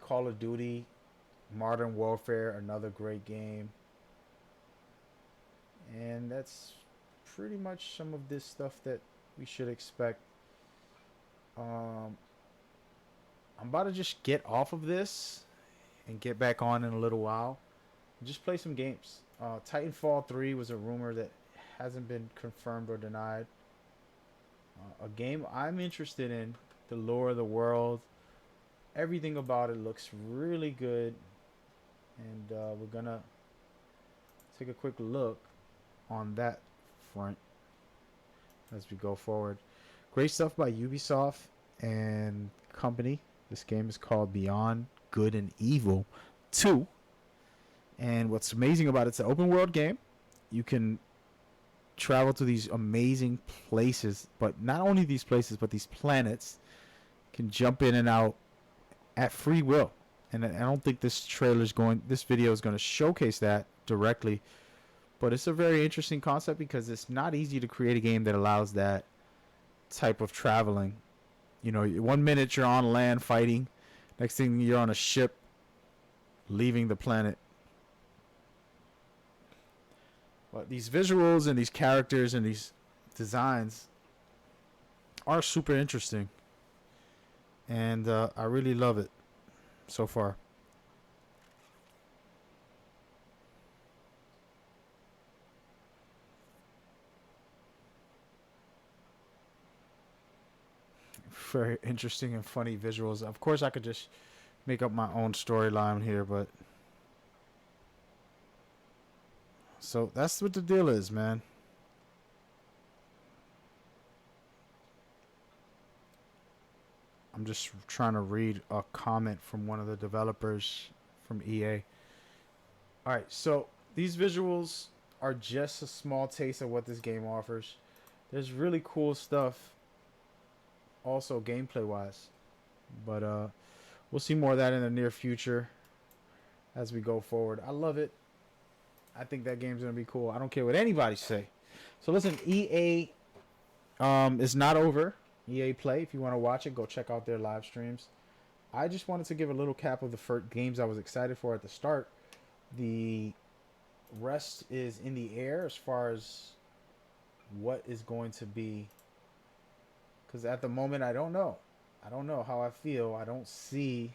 Speaker 1: Call of Duty, Modern Warfare, another great game. And that's pretty much some of this stuff that we should expect. I'm about to just get off of this and get back on in a little while. Just play some games. Titanfall 3 was a rumor that hasn't been confirmed or denied. A game I'm interested in. The lore of the world. Everything about it looks really good. And we're going to take a quick look on that front as we go forward. Great stuff by Ubisoft and company. This game is called Beyond Good and Evil 2. And what's amazing about it's an open world game. You can travel to these amazing places, but not only these places, but these planets. You can jump in and out at free will. And I don't think this video is going to showcase that directly. But it's a very interesting concept because it's not easy to create a game that allows that type of traveling. You know, 1 minute you're on land fighting. Next thing you're on a ship leaving the planet. But these visuals and these characters and these designs are super interesting. And I really love it so far. Very interesting and funny visuals. Of course, I could just make up my own storyline here, but so that's what the deal is, man. I'm just trying to read a comment from one of the developers from EA. All right, so these visuals are just a small taste of what this game offers. There's really cool stuff also gameplay wise, but we'll see more of that in the near future as we go forward. I love it. I think that game's gonna be cool. I don't care what anybody say. So listen, EA is not over. EA Play, if you want to watch it, go check out their live streams. I just wanted to give a little cap of the first games I was excited for at the start. The rest is in the air as far as what is going to be. Because at the moment, I don't know. I don't know how I feel. I don't see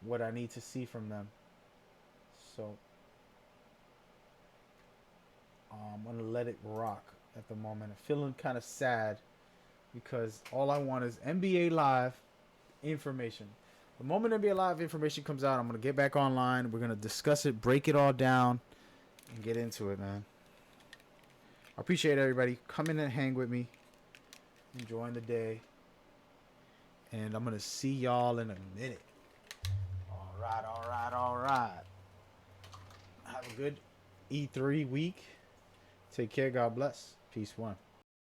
Speaker 1: what I need to see from them. So I'm gonna let it rock at the moment. I'm feeling kind of sad because all I want is NBA Live information. The moment NBA Live information comes out, I'm gonna get back online. We're gonna discuss it, break it all down, and get into it, man. I appreciate everybody coming and hang with me, enjoying the day, and I'm gonna see y'all in a minute. All right, all right, all right. Have a good E3 week. Take care. God bless. Peace. One.